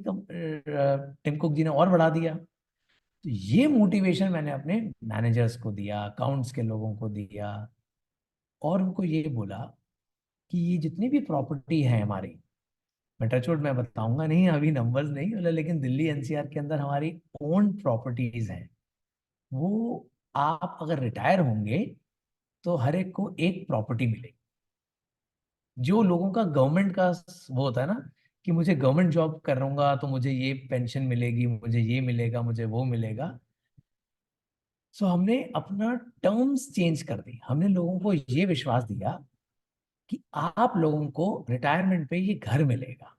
Speaker 2: टिम कुक जी ने और बढ़ा दिया। तो ये मोटिवेशन मैंने अपने मैनेजर्स को दिया, अकाउंट्स के लोगों को दिया, और उनको ये बोला कि ये जितनी भी प्रॉपर्टी है हमारी, मैं टचवुड मैं बताऊंगा नहीं अभी नंबर्स नहीं बोला, लेकिन दिल्ली एनसीआर के अंदर हमारी ओन प्रॉपर्टीज हैं। वो आप अगर रिटायर होंगे तो हर एक को एक प्रॉपर्टी मिलेगी। जो लोगों का गवर्नमेंट का वो होता है ना कि मुझे गवर्नमेंट जॉब कर रहूंगा तो मुझे ये पेंशन मिलेगी, मुझे ये मिलेगा, मुझे वो मिलेगा। सो हमने अपना टर्म्स चेंज कर दी। हमने लोगों को ये विश्वास दिया कि आप लोगों को रिटायरमेंट पे ये घर मिलेगा,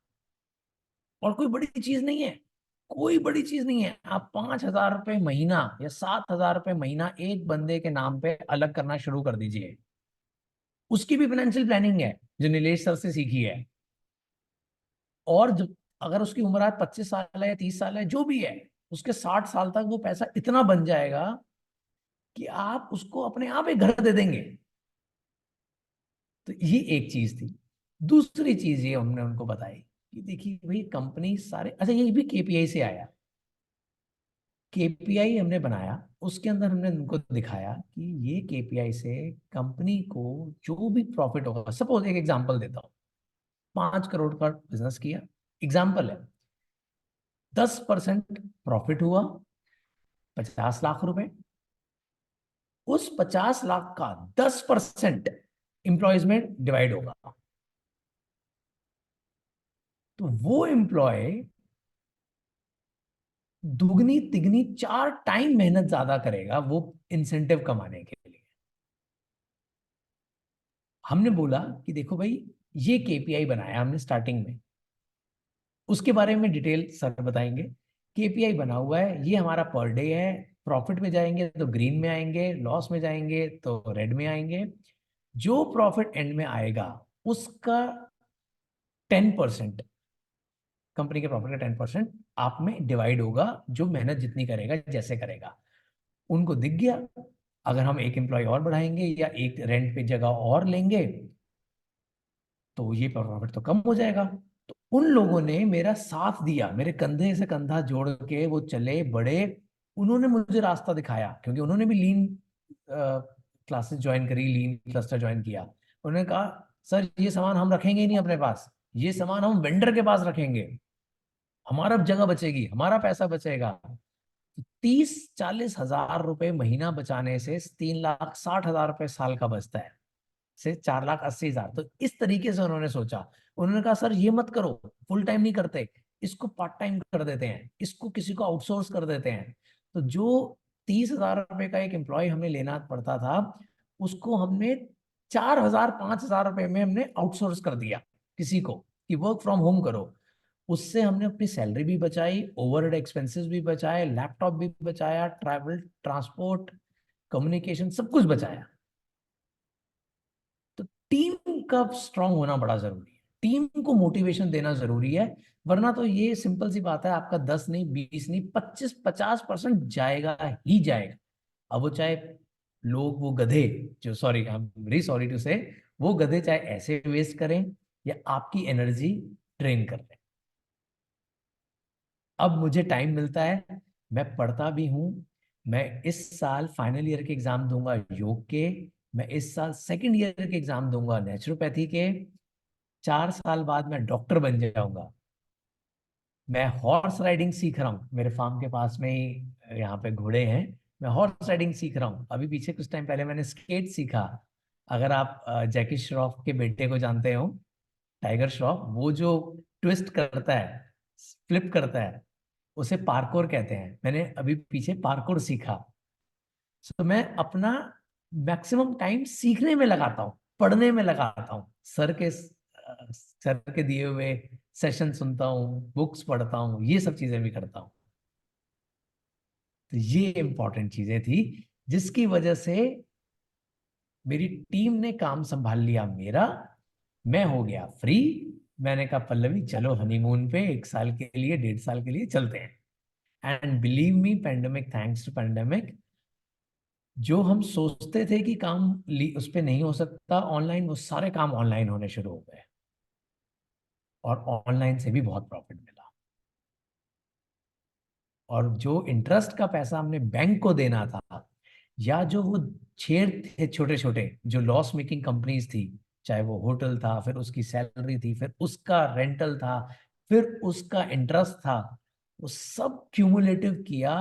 Speaker 2: और कोई बड़ी चीज नहीं है, कोई बड़ी चीज नहीं है। आप 5,000 रुपये महीना या 7,000 रुपये महीना एक बंदे के नाम पे अलग करना शुरू कर दीजिए। उसकी भी फाइनेंशियल प्लानिंग है जो नीलेश सर से सीखी है। और जब अगर उसकी उम्र आज 25 साल है या 30 साल है जो भी है, उसके 60 साल तक वो पैसा इतना बन जाएगा कि आप उसको अपने आप एक घर दे देंगे। तो ये एक चीज थी। दूसरी चीज ये हमने उनको बताई कि देखिए भाई कंपनी सारे, अच्छा ये भी केपीआई से आया। केपीआई हमने बनाया, उसके अंदर हमने उनको दिखाया कि ये केपीआई से कंपनी को जो भी प्रॉफिट होगा, सपोज एक एग्जांपल देता हूं, 5 करोड़ का बिजनेस किया, एग्जांपल है, 10% प्रॉफिट हुआ, 50 लाख रुपए। उस 50 लाख का 10% एम्प्लॉयज में डिवाइड होगा। तो वो एम्प्लॉय दुगनी तिगनी 4 टाइम मेहनत ज्यादा करेगा वो इंसेंटिव कमाने के लिए। हमने बोला कि देखो भाई ये केपीआई बनाया हमने स्टार्टिंग में, उसके बारे में डिटेल सर बताएंगे। केपीआई बना हुआ है, ये हमारा पर डे है। प्रॉफिट में जाएंगे तो ग्रीन में आएंगे, लॉस में जाएंगे तो रेड में आएंगे। जो प्रॉफिट एंड में आएगा उसका 10%, कंपनी के प्रॉफिट का 10% आप में डिवाइड होगा, जो मेहनत जितनी करेगा जैसे करेगा। उनको दिख गया अगर हम एक एम्प्लॉय और बढ़ाएंगे या एक रेंट पे जगह और लेंगे तो ये प्रॉफिट तो कम हो जाएगा। तो उन लोगों ने मेरा साथ दिया, मेरे कंधे से कंधा जोड़ के वो चले बड़े। उन्होंने मुझे रास्ता दिखाया क्योंकि उन्होंने भी लीन क्लासेस ज्वाइन करी, लीन क्लस्टर ज्वाइन किया। उन्होंने कहा सर ये सामान हम रखेंगे ही नहीं अपने पास, ये सामान हम वेंडर के पास रखेंगे, हमारा जगह बचेगी, हमारा पैसा बचेगा। 30-40 हजार रुपए महीना बचाने से 3,60,000 रुपए साल का बचता है, से 4,80,000। तो इस तरीके से उन्होंने सोचा। उन्होंने कहा सर ये मत करो, फुल टाइम नहीं करते, इसको पार्ट टाइम कर देते हैं, इसको किसी को आउटसोर्स कर देते हैं। तो जो 30,000 रुपए का एक एम्प्लॉय हमें लेना पड़ता था, उसको हमने 4,000-5,000 रुपए में हमने आउटसोर्स कर दिया किसी को कि वर्क फ्रॉम होम करो। उससे हमने अपनी सैलरी भी बचाई, ओवरहेड एक्सपेंसेस भी बचाए, लैपटॉप भी बचाया, ट्रैवल, ट्रांसपोर्ट, कम्युनिकेशन, सब कुछ बचाया। तो टीम का स्ट्रांग होना बड़ा जरूरी है, टीम को मोटिवेशन देना जरूरी है। वरना तो ये सिंपल सी बात है, आपका 10 नहीं, 20 नहीं, 25-50% जाएगा ही जाएगा। अब वो चाहे लोग, वो गधे जो, sorry I am very sorry to say, वो गधे चाहे ऐसे वेस्ट करें या आपकी एनर्जी ड्रेन कर लें। अब मुझे टाइम मिलता है, मैं पढ़ता भी हूँ। मैं इस साल फाइनल ईयर के एग्जाम दूंगा योग के, मैं इस साल सेकंड ईयर के एग्जाम दूंगा नेचुरोपैथी के। 4 साल बाद मैं डॉक्टर बन जाऊंगा। मैं हॉर्स राइडिंग सीख रहा हूँ, मेरे फार्म के पास में ही यहाँ पे घोड़े हैं, मैं हॉर्स राइडिंग सीख रहा हूँ। अभी पीछे कुछ टाइम पहले मैंने स्केट सीखा। अगर आप जैकी श्रॉफ के बेटे को जानते हो, टाइगर श्रॉफ, वो जो ट्विस्ट करता है, फ्लिप करता है, उसे पार्कोर कहते हैं। मैंने अभी पीछे पार्कोर सीखा। तो मैं अपना मैक्सिमम टाइम सीखने में लगाता हूँ, पढ़ने में लगाता हूँ, सर के दिए हुए सेशन सुनता हूँ, बुक्स पढ़ता हूँ, ये सब चीजें भी करता हूँ। तो ये इंपॉर्टेंट चीजें थी जिसकी वजह से मेरी टीम ने काम संभाल लिया मेरा, मैं हो गया फ्री। मैंने कहा पल्लवी चलो हनीमून पे 1 साल के लिए, 1.5 साल के लिए चलते हैं। And believe me, pandemic, thanks to pandemic, जो हम सोचते थे कि काम उस पर नहीं हो सकता ऑनलाइन, वो सारे काम ऑनलाइन होने शुरू हो गए। और ऑनलाइन से भी बहुत प्रॉफिट मिला। और जो इंटरेस्ट का पैसा हमने बैंक को देना था, या जो वो शेयर थे छोटे छोटे जो लॉस मेकिंग कंपनीज थी, चाहे वो होटल था, फिर उसकी सैलरी थी, फिर उसका रेंटल था, फिर उसका इंटरेस्ट था, वो सब क्यूमुलेटिव किया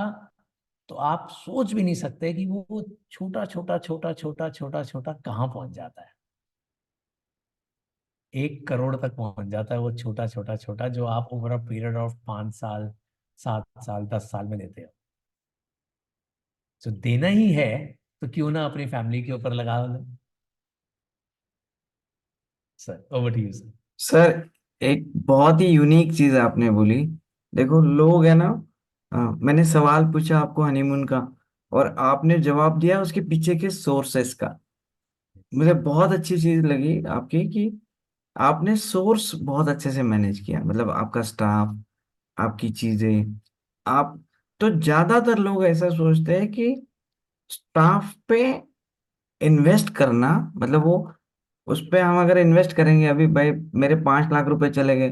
Speaker 2: तो आप सोच भी नहीं सकते कि वो छोटा छोटा छोटा छोटा छोटा छोटा कहाँ पहुंच जाता है। 1 करोड़ तक पहुंच जाता है वो छोटा छोटा छोटा, जो आप ओवर अ पीरियड ऑफ 5 साल, 7 साल, 10 साल में देते हो। तो देना ही है तो क्यों ना अपनी फैमिली के ऊपर लगा दो। Sir over to you sir.
Speaker 1: Sir, एक बहुत ही यूनिक चीज आपने बोली। देखो, लोग है ना, मैंने सवाल पूछा आपको हनीमून का, और आपने जवाब दिया उसके पीछे के सोर्सेस का। मुझे बहुत अच्छी चीज लगी आपकी कि आपने सोर्स बहुत अच्छे से मैनेज किया, मतलब आपका स्टाफ, आपकी चीजें, आप। तो ज्यादातर लोग ऐसा सोचते हैं कि स्टाफ पे इन्वेस्ट करना, मतलब वो, उस पे हम अगर इन्वेस्ट करेंगे, अभी भाई मेरे 5 लाख रुपए चले गए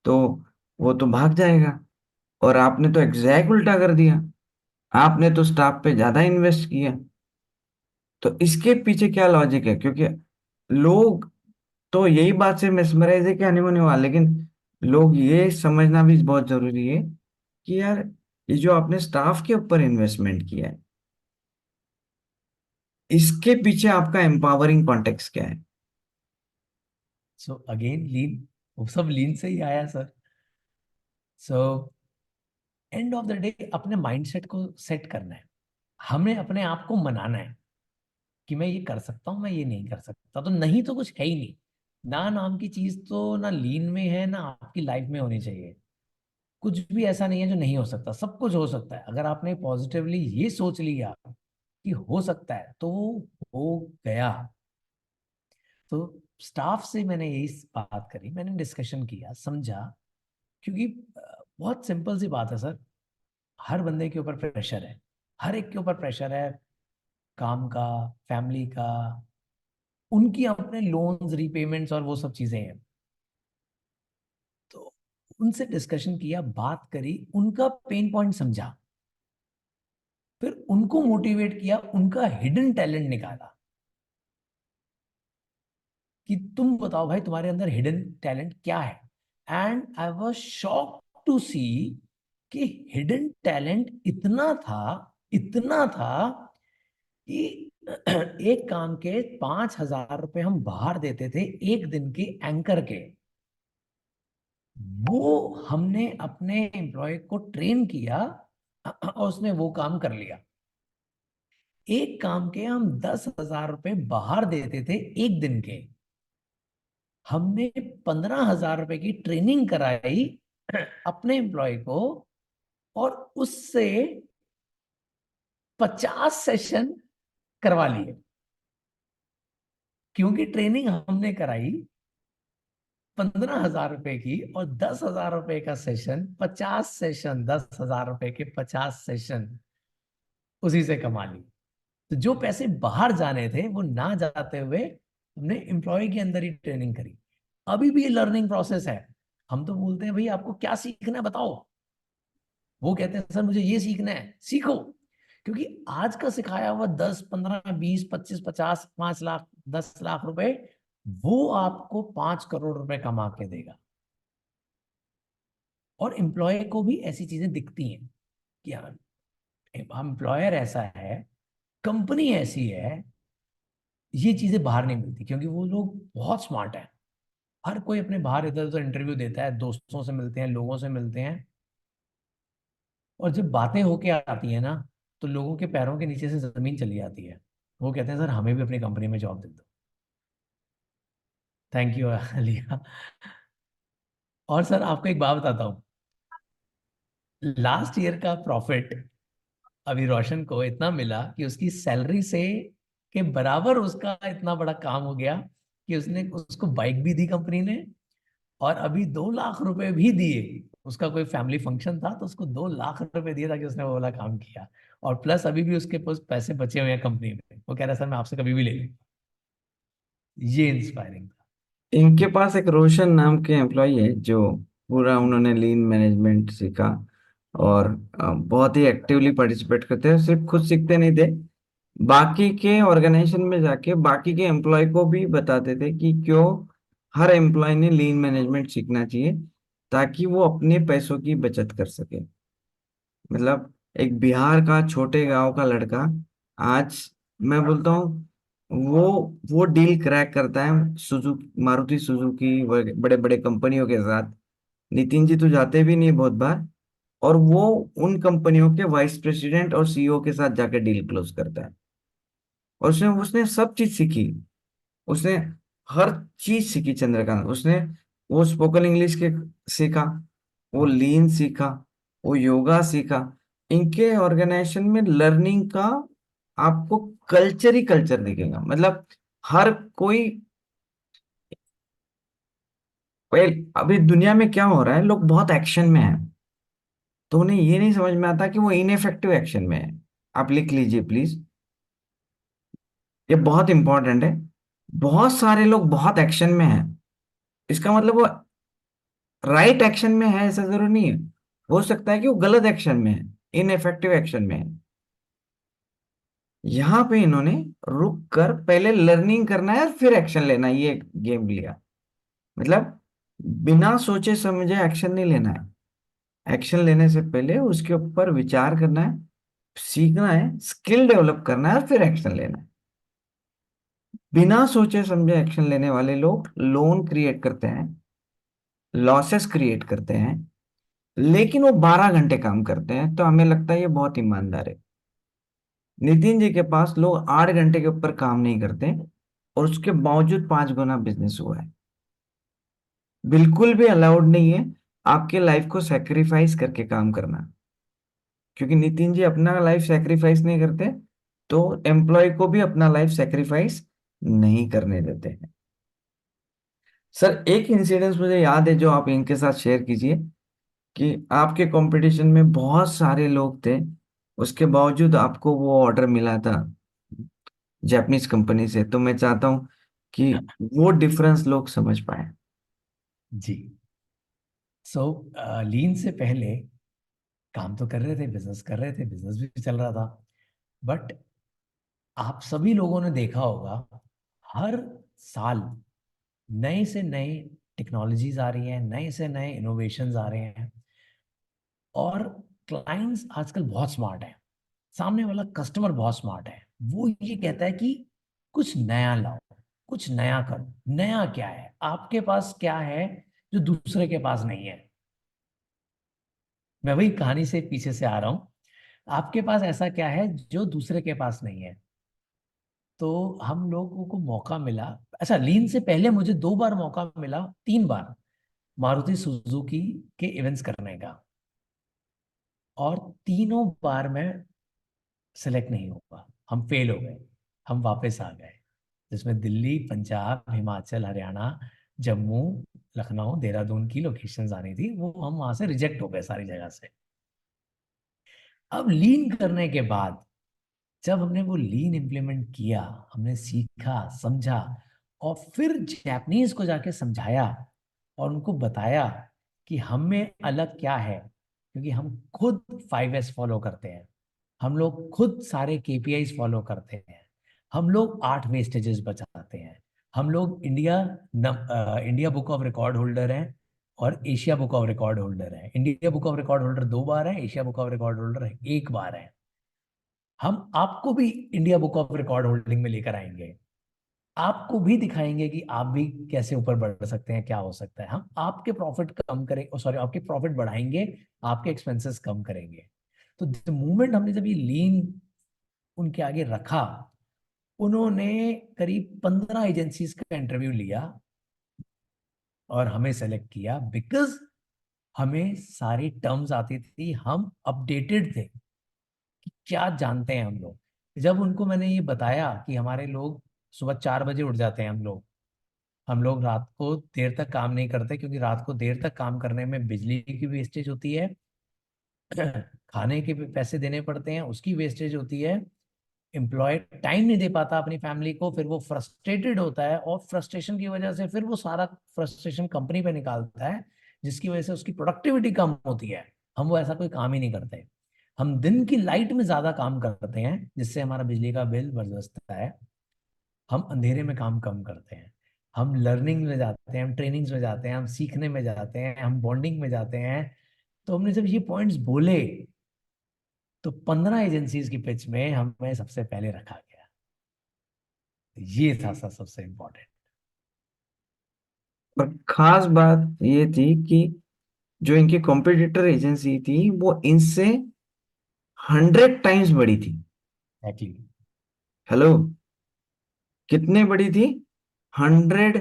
Speaker 1: तो वो तो भाग जाएगा। और आपने तो एग्जैक्ट उल्टा कर दिया, आपने तो स्टाफ पे ज्यादा इन्वेस्ट किया। तो इसके पीछे क्या लॉजिक है? क्योंकि लोग तो यही बात से मेस्मराइज है कि हनीमून हुआ, लेकिन लोग ये समझना भी बहुत जरूरी है कि यार, ये जो आपने स्टाफ के ऊपर इन्वेस्टमेंट किया है, इसके पीछे आपका एम्पावरिंग कॉन्टेक्स्ट क्या है?
Speaker 2: सो अगेन लीन, वो सब लीन से ही आया sir. So end of the day अपने माइंडसेट को सेट करना है, हमें अपने आप को मनाना है कि मैं ये कर सकता हूँ, मैं ये नहीं कर सकता। तो नहीं तो कुछ है ही नहीं। ना नाम की चीज तो ना लीन में है ना आपकी लाइफ में होनी चाहिए। कुछ भी ऐसा नहीं है जो नहीं हो सकता, सब कुछ हो सकता है। अगर आपने पॉजिटिवली ये सोच लिया कि हो सकता है तो वो हो गया। तो स्टाफ से मैंने यही बात करी, मैंने डिस्कशन किया, समझा। क्योंकि बहुत सिंपल सी बात है सर, हर बंदे के ऊपर प्रेशर है, हर एक के ऊपर प्रेशर है, काम का, फैमिली का, उनकी अपने लोन्स रीपेमेंट्स और वो सब चीजें हैं। तो उनसे डिस्कशन किया, बात करी, उनका पेन पॉइंट समझा, फिर उनको मोटिवेट किया, उनका हिडन टैलेंट निकाला कि तुम बताओ भाई तुम्हारे अंदर हिडन टैलेंट क्या है। And I was shock to see कि हिडन टैलेंट इतना था कि एक काम के 5,000 रुपए हम बाहर देते थे एक दिन के एंकर के। वो हमने अपने एम्प्लॉय को ट्रेन किया और उसने वो काम कर लिया। एक काम के हम 10,000 रुपए बाहर देते थे एक दिन के, हमने 15,000 रुपए की ट्रेनिंग कराई अपने एम्प्लॉय को, और उससे 50 सेशन करवा लिए। क्योंकि ट्रेनिंग हमने कराई 15,000 रुपए की, और 10,000 रुपए का सेशन, 50 सेशन, 10,000 रुपए के 50 सेशन उसी से कमा ली। तो जो पैसे बाहर जाने थे वो ना जाते हुए हमने एम्प्लॉय के अंदर ही ट्रेनिंग करी। अभी भी ये लर्निंग प्रोसेस है। हम तो बोलते हैं भाई आपको क्या सीखना है बताओ, वो कहते हैं सर मुझे ये सीखना है, सीखो। क्योंकि आज का सिखाया हुआ 10, 15, 20, 25, 50, 5 लाख, 10 लाख रुपए, वो आपको 5 करोड़ रुपए कमा के देगा। और एम्प्लॉय को भी ऐसी चीजें दिखती हैं कि हाँ, एम्प्लॉयर ऐसा है, कंपनी ऐसी है। ये चीजें बाहर नहीं मिलती क्योंकि वो लोग बहुत स्मार्ट है। हर कोई अपने बाहर इधर उधर इंटरव्यू देता है, दोस्तों से मिलते हैं, लोगों से मिलते हैं, और जब बातें होके आती है ना, तो लोगों के पैरों के नीचे से जमीन चली जाती है। वो कहते हैं सर हमें भी अपनी कंपनी में जॉब दे दो। थैंक यू लिया। और सर आपको एक बात बताता हूँ, लास्ट ईयर का प्रॉफिट अभी रोशन को इतना मिला कि उसकी सैलरी से के बराबर उसका इतना बड़ा काम हो गया कि उसने उसको बाइक भी दी कंपनी ने, और अभी 2 लाख रुपए भी दिए। उसका कोई फैमिली फंक्शन था तो उसको 2 लाख रुपए दिए ताकि उसने वो वाला काम किया। और प्लस अभी भी उसके पास पैसे बचे हुए हैं कंपनी में, वो कह रहा है सर मैं आपसे कभी भी ले लूंगा। ये इंस्पायरिंग था।
Speaker 1: इनके पास एक रोशन नाम के एम्प्लॉय है जो पूरा उन्होंने लीन मैनेजमेंट सीखा, और बहुत ही एक्टिवली पार्टिसिपेट करते हैं। सिर्फ खुद सीखते नहीं थे, बाकी के ऑर्गेनाइजेशन में जाके बाकी के एम्प्लॉय को भी बताते थे कि क्यों हर एम्प्लॉय ने लीन मैनेजमेंट सीखना चाहिए, ताकि वो अपने पैसों की बचत कर सके। मतलब एक बिहार का छोटे गांव का लड़का आज, मैं बोलता हूँ, वो वो डील क्रैक करता है सुजुकी, मारुति सुजुकी, बड़े बड़े कंपनियों के साथ। नितिन जी तो जाते भी नहीं बहुत बार, और वो उन कंपनियों के वाइस प्रेसिडेंट और सीईओ के साथ जाके डील क्लोज करता है। और उसने उसने सब चीज सीखी, उसने हर चीज सीखी चंद्रकांत। उसने वो स्पोकन इंग्लिश के सीखा, वो लीन सीखा, वो योगा सीखा। इनके ऑर्गेनाइजेशन में लर्निंग का आपको कल्चर ही कल्चर दिखेगा। मतलब हर कोई, पहले अभी दुनिया में क्या हो रहा है, लोग बहुत एक्शन में है, तो उन्हें ये नहीं समझ में आता कि वो इनएफेक्टिव एक्शन में है। आप लिख लीजिए प्लीज, ये बहुत इंपॉर्टेंट है। बहुत सारे लोग बहुत एक्शन में हैं, इसका मतलब वो राइट एक्शन में है ऐसा जरूरी नहीं है। हो सकता है कि वो गलत एक्शन में है, इनएफेक्टिव एक्शन में है। यहाँ पे इन्होंने रुक कर पहले लर्निंग करना है और फिर एक्शन लेना है, ये गेम लिया। मतलब बिना सोचे समझे एक्शन नहीं लेना है। एक्शन लेने से पहले उसके ऊपर विचार करना है, सीखना है, स्किल डेवलप करना है और फिर एक्शन लेना है। बिना सोचे समझे एक्शन लेने वाले लोग लोन क्रिएट करते हैं, लॉसेस क्रिएट करते हैं, लेकिन वो 12 घंटे काम करते हैं, तो हमें लगता है ये बहुत ईमानदार है। नितिन जी के पास लोग 8 घंटे के ऊपर काम नहीं करते, और उसके बावजूद 5 गुना बिजनेस हुआ है। बिल्कुल भी अलाउड नहीं है आपके लाइफ को सेक्रीफाइस करके काम करना, क्योंकि नितिन जी अपना लाइफ सेक्रीफाइस नहीं करते, तो एम्प्लॉय को भी अपना लाइफ सेक्रीफाइस नहीं करने देते हैं। सर एक इंसिडेंस मुझे याद है जो आप इनके साथ शेयर कीजिए, कि आपके कंपटीशन में बहुत सारे लोग थे, उसके बावजूद आपको वो ऑर्डर मिला था जापानीज कंपनी से। तो मैं चाहता हूं कि वो डिफरेंस लोग समझ पाए।
Speaker 2: जी। सो लीन से पहले काम तो कर रहे थे, बिजनेस कर रहे थे, बिजनेस भी चल रहा था। बट आप सभी लोगों ने देखा होगा, हर साल नए से नए टेक्नोलॉजीज आ रही हैं, नए से नए इनोवेशंस आ रहे हैं। और क्लाइंट्स आजकल बहुत स्मार्ट है, सामने वाला कस्टमर बहुत स्मार्ट है। वो ये कहता है कि कुछ नया लाओ, कुछ नया करो। नया क्या है आपके पास, क्या है जो दूसरे के पास नहीं है? मैं वही कहानी से पीछे से आ रहा हूं। आपके पास ऐसा क्या है जो दूसरे के पास नहीं है? तो हम लोगों को मौका मिला। अच्छा, लीन से पहले मुझे 2 बार मौका मिला, 3 बार मारुति सुजुकी के इवेंट्स करने का, और तीनों बार मैं सेलेक्ट नहीं हुआ। हम फेल हो गए, हम वापस आ गए। जिसमें दिल्ली, पंजाब, हिमाचल, हरियाणा, जम्मू, लखनऊ, देहरादून की लोकेशंस आनी थी, वो हम वहां से रिजेक्ट हो गए सारी जगह से। अब लीन करने के बाद जब हमने वो लीन इम्प्लीमेंट किया, हमने सीखा, समझा, और फिर जापानीज को जाके समझाया और उनको बताया कि हम में अलग क्या है। क्योंकि हम खुद 5S फॉलो करते हैं, हम लोग खुद सारे केपीआईज फॉलो करते हैं, हम लोग 8 वेस्टेजेस बचाते हैं, हम लोग India book of record holder हैं और Asia book of record holder है। India book of record holder 2 बार है, Asia book of record holder 1 बार है। हम आपको भी India book of record holding में लेकर आएंगे, आपको भी दिखाएंगे कि आप भी कैसे ऊपर बढ़ सकते हैं, क्या हो सकता है। हम आपके प्रॉफिट कम करें, सॉरी, आपके प्रॉफिट बढ़ाएंगे, आपके एक्सपेंसेस कम करेंगे। तो द मोमेंट हमने जब ये लीन उनके आगे रखा, उन्होंने करीब 15 एजेंसीज का इंटरव्यू लिया और हमें सेलेक्ट किया, बिकॉज हमें सारी टर्म्स आती थी, हम अपडेटेड थे कि क्या जानते हैं हम लोग। जब उनको मैंने ये बताया कि हमारे लोग सुबह 4 बजे उठ जाते हैं, हम लोग रात को देर तक काम नहीं करते, क्योंकि रात को देर तक काम करने में बिजली की वेस्टेज होती है, खाने के भी पैसे देने पड़ते हैं, उसकी वेस्टेज होती है, एम्प्लॉय टाइम नहीं दे पाता अपनी फैमिली को, फिर वो फ्रस्ट्रेटेड होता है, और फ्रस्ट्रेशन की वजह से फिर वो सारा फ्रस्ट्रेशन कंपनी पे निकालता है, जिसकी वजह से उसकी प्रोडक्टिविटी कम होती है। हम वो ऐसा कोई काम ही नहीं करते। हम दिन की लाइट में ज्यादा काम करते हैं जिससे हमारा बिजली का बिल बरसता है। हम अंधेरे में काम कम करते हैं। हम लर्निंग में जाते हैं, हम ट्रेनिंग्स में जाते हैं, हम सीखने में जाते हैं, हम बॉन्डिंग में जाते हैं। तो हमने जब ये पॉइंट्स बोले तो 15 एजेंसीज की पिच में हमें सबसे पहले रखा गया। ये था सबसे इम्पोर्टेंट।
Speaker 1: और खास बात ये थी कि जो इनकी कॉम्पिटिटर एजेंसी थी वो इनसे 100 टाइम्स बड़ी थी।
Speaker 2: एक्चुअली
Speaker 1: हेलो, कितने बड़ी थी? 100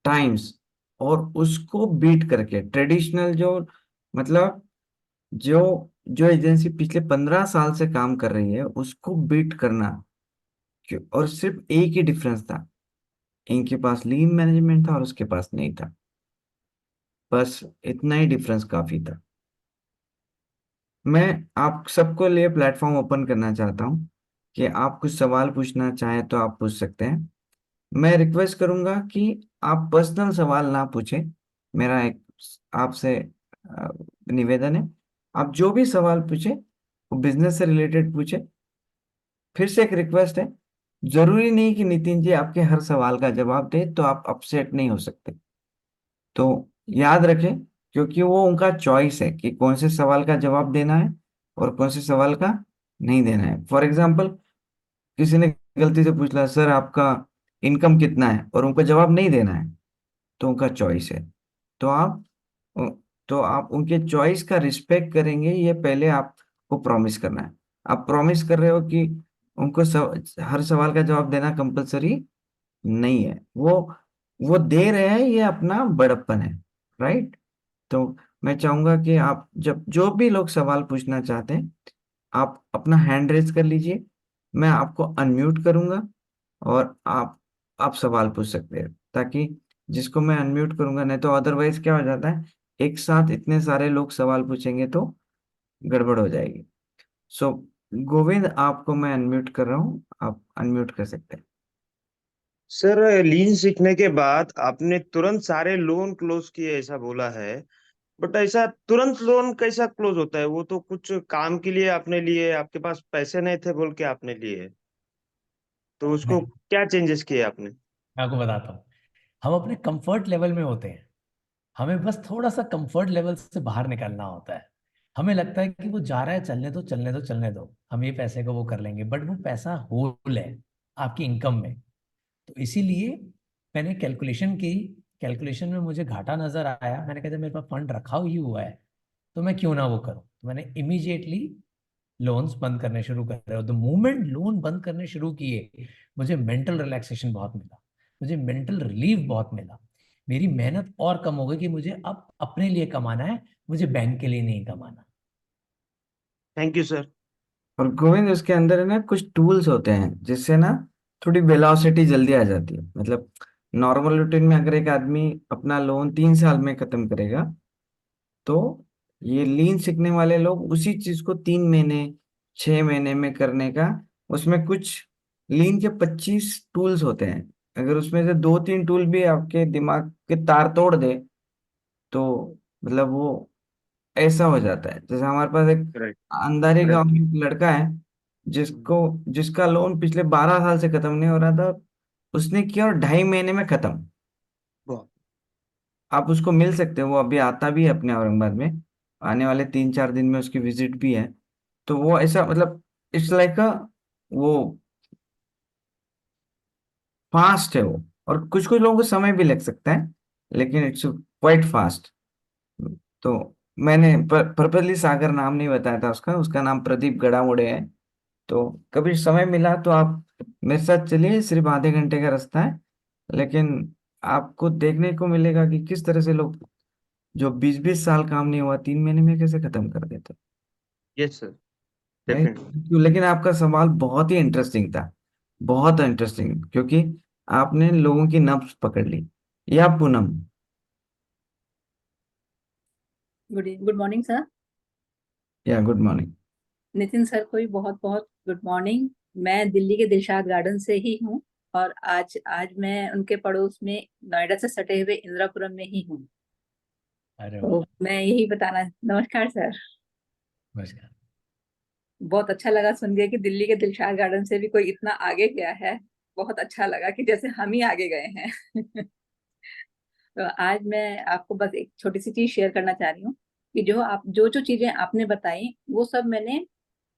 Speaker 1: टाइम्स। और उसको बीट करके ट्रेडिशनल जो, मतलब जो जो एजेंसी पिछले 15 साल से काम कर रही है उसको बीट करना। और सिर्फ एक ही डिफरेंस था, इनके पास लीन मैनेजमेंट था और उसके पास नहीं था। बस इतना ही डिफरेंस काफी था। मैं आप सबको लिए प्लेटफॉर्म ओपन करना चाहता हूँ कि आप कुछ सवाल पूछना चाहें तो आप पूछ सकते हैं। मैं रिक्वेस्ट करूंगा कि आप पर्सनल सवाल ना पूछें। मेरा एक आपसे अ, निवेदन है, आप जो भी सवाल पूछें वो बिजनेस से रिलेटेड पूछें। फिर से एक रिक्वेस्ट है, जरूरी नहीं कि नितिन जी आपके हर सवाल का जवाब दे तो आप अपसेट नहीं हो सकते। तो याद रखें, क्योंकि वो उनका चॉइस है कि कौन से सवाल का जवाब देना है और कौन से सवाल का नहीं देना है। फॉर एग्जाम्पल, किसी ने गलती से पूछ लिया सर आपका इनकम कितना है और उनको जवाब नहीं देना है, तो उनका चॉइस है। तो आप तो आप उनके चॉइस का रिस्पेक्ट करेंगे, ये पहले आपको प्रॉमिस करना है। आप प्रॉमिस कर रहे हो कि उनको हर सवाल का जवाब देना कंपलसरी नहीं है। वो दे रहे हैं, ये अपना बड़प्पन है। राइट। तो मैं चाहूंगा कि आप जब जो भी लोग सवाल पूछना चाहते हैं आप अपना हैंड रेज कर लीजिए। मैं आपको अनम्यूट करूंगा और आप सवाल पूछ सकते हैं, ताकि जिसको मैं अनम्यूट करूंगा, नहीं तो अदरवाइज क्या हो जाता है, एक साथ इतने सारे लोग सवाल पूछेंगे तो गड़बड़ हो जाएगी। सो गोविंद, आपको मैं अनम्यूट कर रहा हूँ, आप अनम्यूट कर सकते हैं।
Speaker 8: सर, लीन सीखने के बाद आपने तुरंत सारे लोन क्लोज किए ऐसा बोला है। बट ऐसा तुरंत लोन कैसा क्लोज होता है? वो तो कुछ काम के लिए आपने लिए, आपके पास पैसे नहीं थे बोल के आपने लिए, तो उसको
Speaker 2: नहीं,
Speaker 8: क्या चेंजेस किए आपने?
Speaker 2: मैं आपको बताता हूँ। हम अपने कंफर्ट लेवल में होते हैं। हमें बस थोड़ा सा कंफर्ट लेवल से बाहर निकलना होता है। हमें लगता है कि वो जा रहा है, चलने दो चलने दो चलने दो, हम ये पैसे को वो कर लेंगे, बट वो पैसा होल है आपकी इनकम में। तो इसीलिए मैंने कैलकुलेशन की। कैलकुलेशन में मुझे घाटा नजर आया। मैंने कहा जब मेरे पास फंड रखा ही हुआ है तो मैं क्यों ना वो करूं। तो मैंने इमीडिएटली लोन्स बंद करने शुरू करे, और द मोमेंट लोन बंद करने शुरू किए मुझे मेंटल रिलैक्सेशन बहुत मिला, मुझे मेंटल रिलीफ बहुत मिला। मेरी मेहनत और कम हो गई कि मुझे अब अपने लिए कमाना है, मुझे बैंक के लिए नहीं कमाना।
Speaker 8: Thank you sir.
Speaker 1: और गोविंद, उसके अंदर है ना कुछ टूल्स होते हैं जिससे ना थोड़ी वेलोसिटी जल्दी आ जाती है। मतलब नॉर्मल रूटीन में अगर एक आदमी अपना लोन 3 साल में खत्म करेगा, तो ये लीन सीखने वाले लोग उसी चीज को 3 महीने 6 महीने में करने का, उसमें कुछ लीन के 25 टूल्स होते हैं। अगर उसमें से 2-3 टूल भी आपके दिमाग के तार तोड़ दे, तो मतलब वो ऐसा हो जाता है। जैसे हमारे पास एक
Speaker 8: राइट।
Speaker 1: अंधारी गांव में एक लड़का है जिसको जिसका लोन पिछले 12 साल से खत्म नहीं हो रहा था, उसने किया और 2.5 महीने में खत्म। आप उसको मिल सकते हो, वो अभी आता भी है अपने औरंगाबाद में, आने वाले 3-4 दिन में उसकी विजिट भी है। तो वो ऐसा, मतलब इट्स लाइक अ, वो फास्ट है वो। और कुछ कुछ लोगों को समय भी लग सकता है, लेकिन इट्स क्वाइट फास्ट। तो मैंने पर्पजली सागर नाम नहीं बताया था उसका, उसका नाम प्रदीप गड़ामुड़े है। तो कभी समय मिला तो आप मेरे साथ चलिए, सिर्फ आधे घंटे का रास्ता है। लेकिन आपको देखने को मिलेगा कि किस तरह से लोग जो 20-20 साल काम नहीं हुआ 3 महीने में कैसे खत्म कर देते।
Speaker 8: Yes sir,
Speaker 1: right.
Speaker 8: डेफिनेटली।
Speaker 1: लेकिन आपका सवाल बहुत ही इंटरेस्टिंग था, बहुत इंटरेस्टिंग, क्योंकि आपने लोगों की नब्ज पकड़ ली। Yeah Poonam?
Speaker 10: Good morning sir.
Speaker 1: Yeah good morning.
Speaker 10: Nitin sir को भी बहुत बहुत गुड मॉर्निंग। मैं दिल्ली के दिलशाद गार्डन से ही हूँ, और आज आज मैं उनके पड़ोस में नोएडा से सटे हुए इंदिरापुरम में ही हूँ।
Speaker 2: अरे वाह।
Speaker 10: तो मैं यही बताना। नमस्कार सर।
Speaker 2: नमस्कार।
Speaker 10: बहुत अच्छा लगा सुन के कि दिल्ली के दिलशाद गार्डन से भी कोई इतना आगे गया है। बहुत अच्छा लगा कि जैसे हम ही आगे गए हैं। तो आज मैं आपको बस एक छोटी सी चीज शेयर करना चाह रही हूँ कि जो जो चीजें आपने बताई वो सब मैंने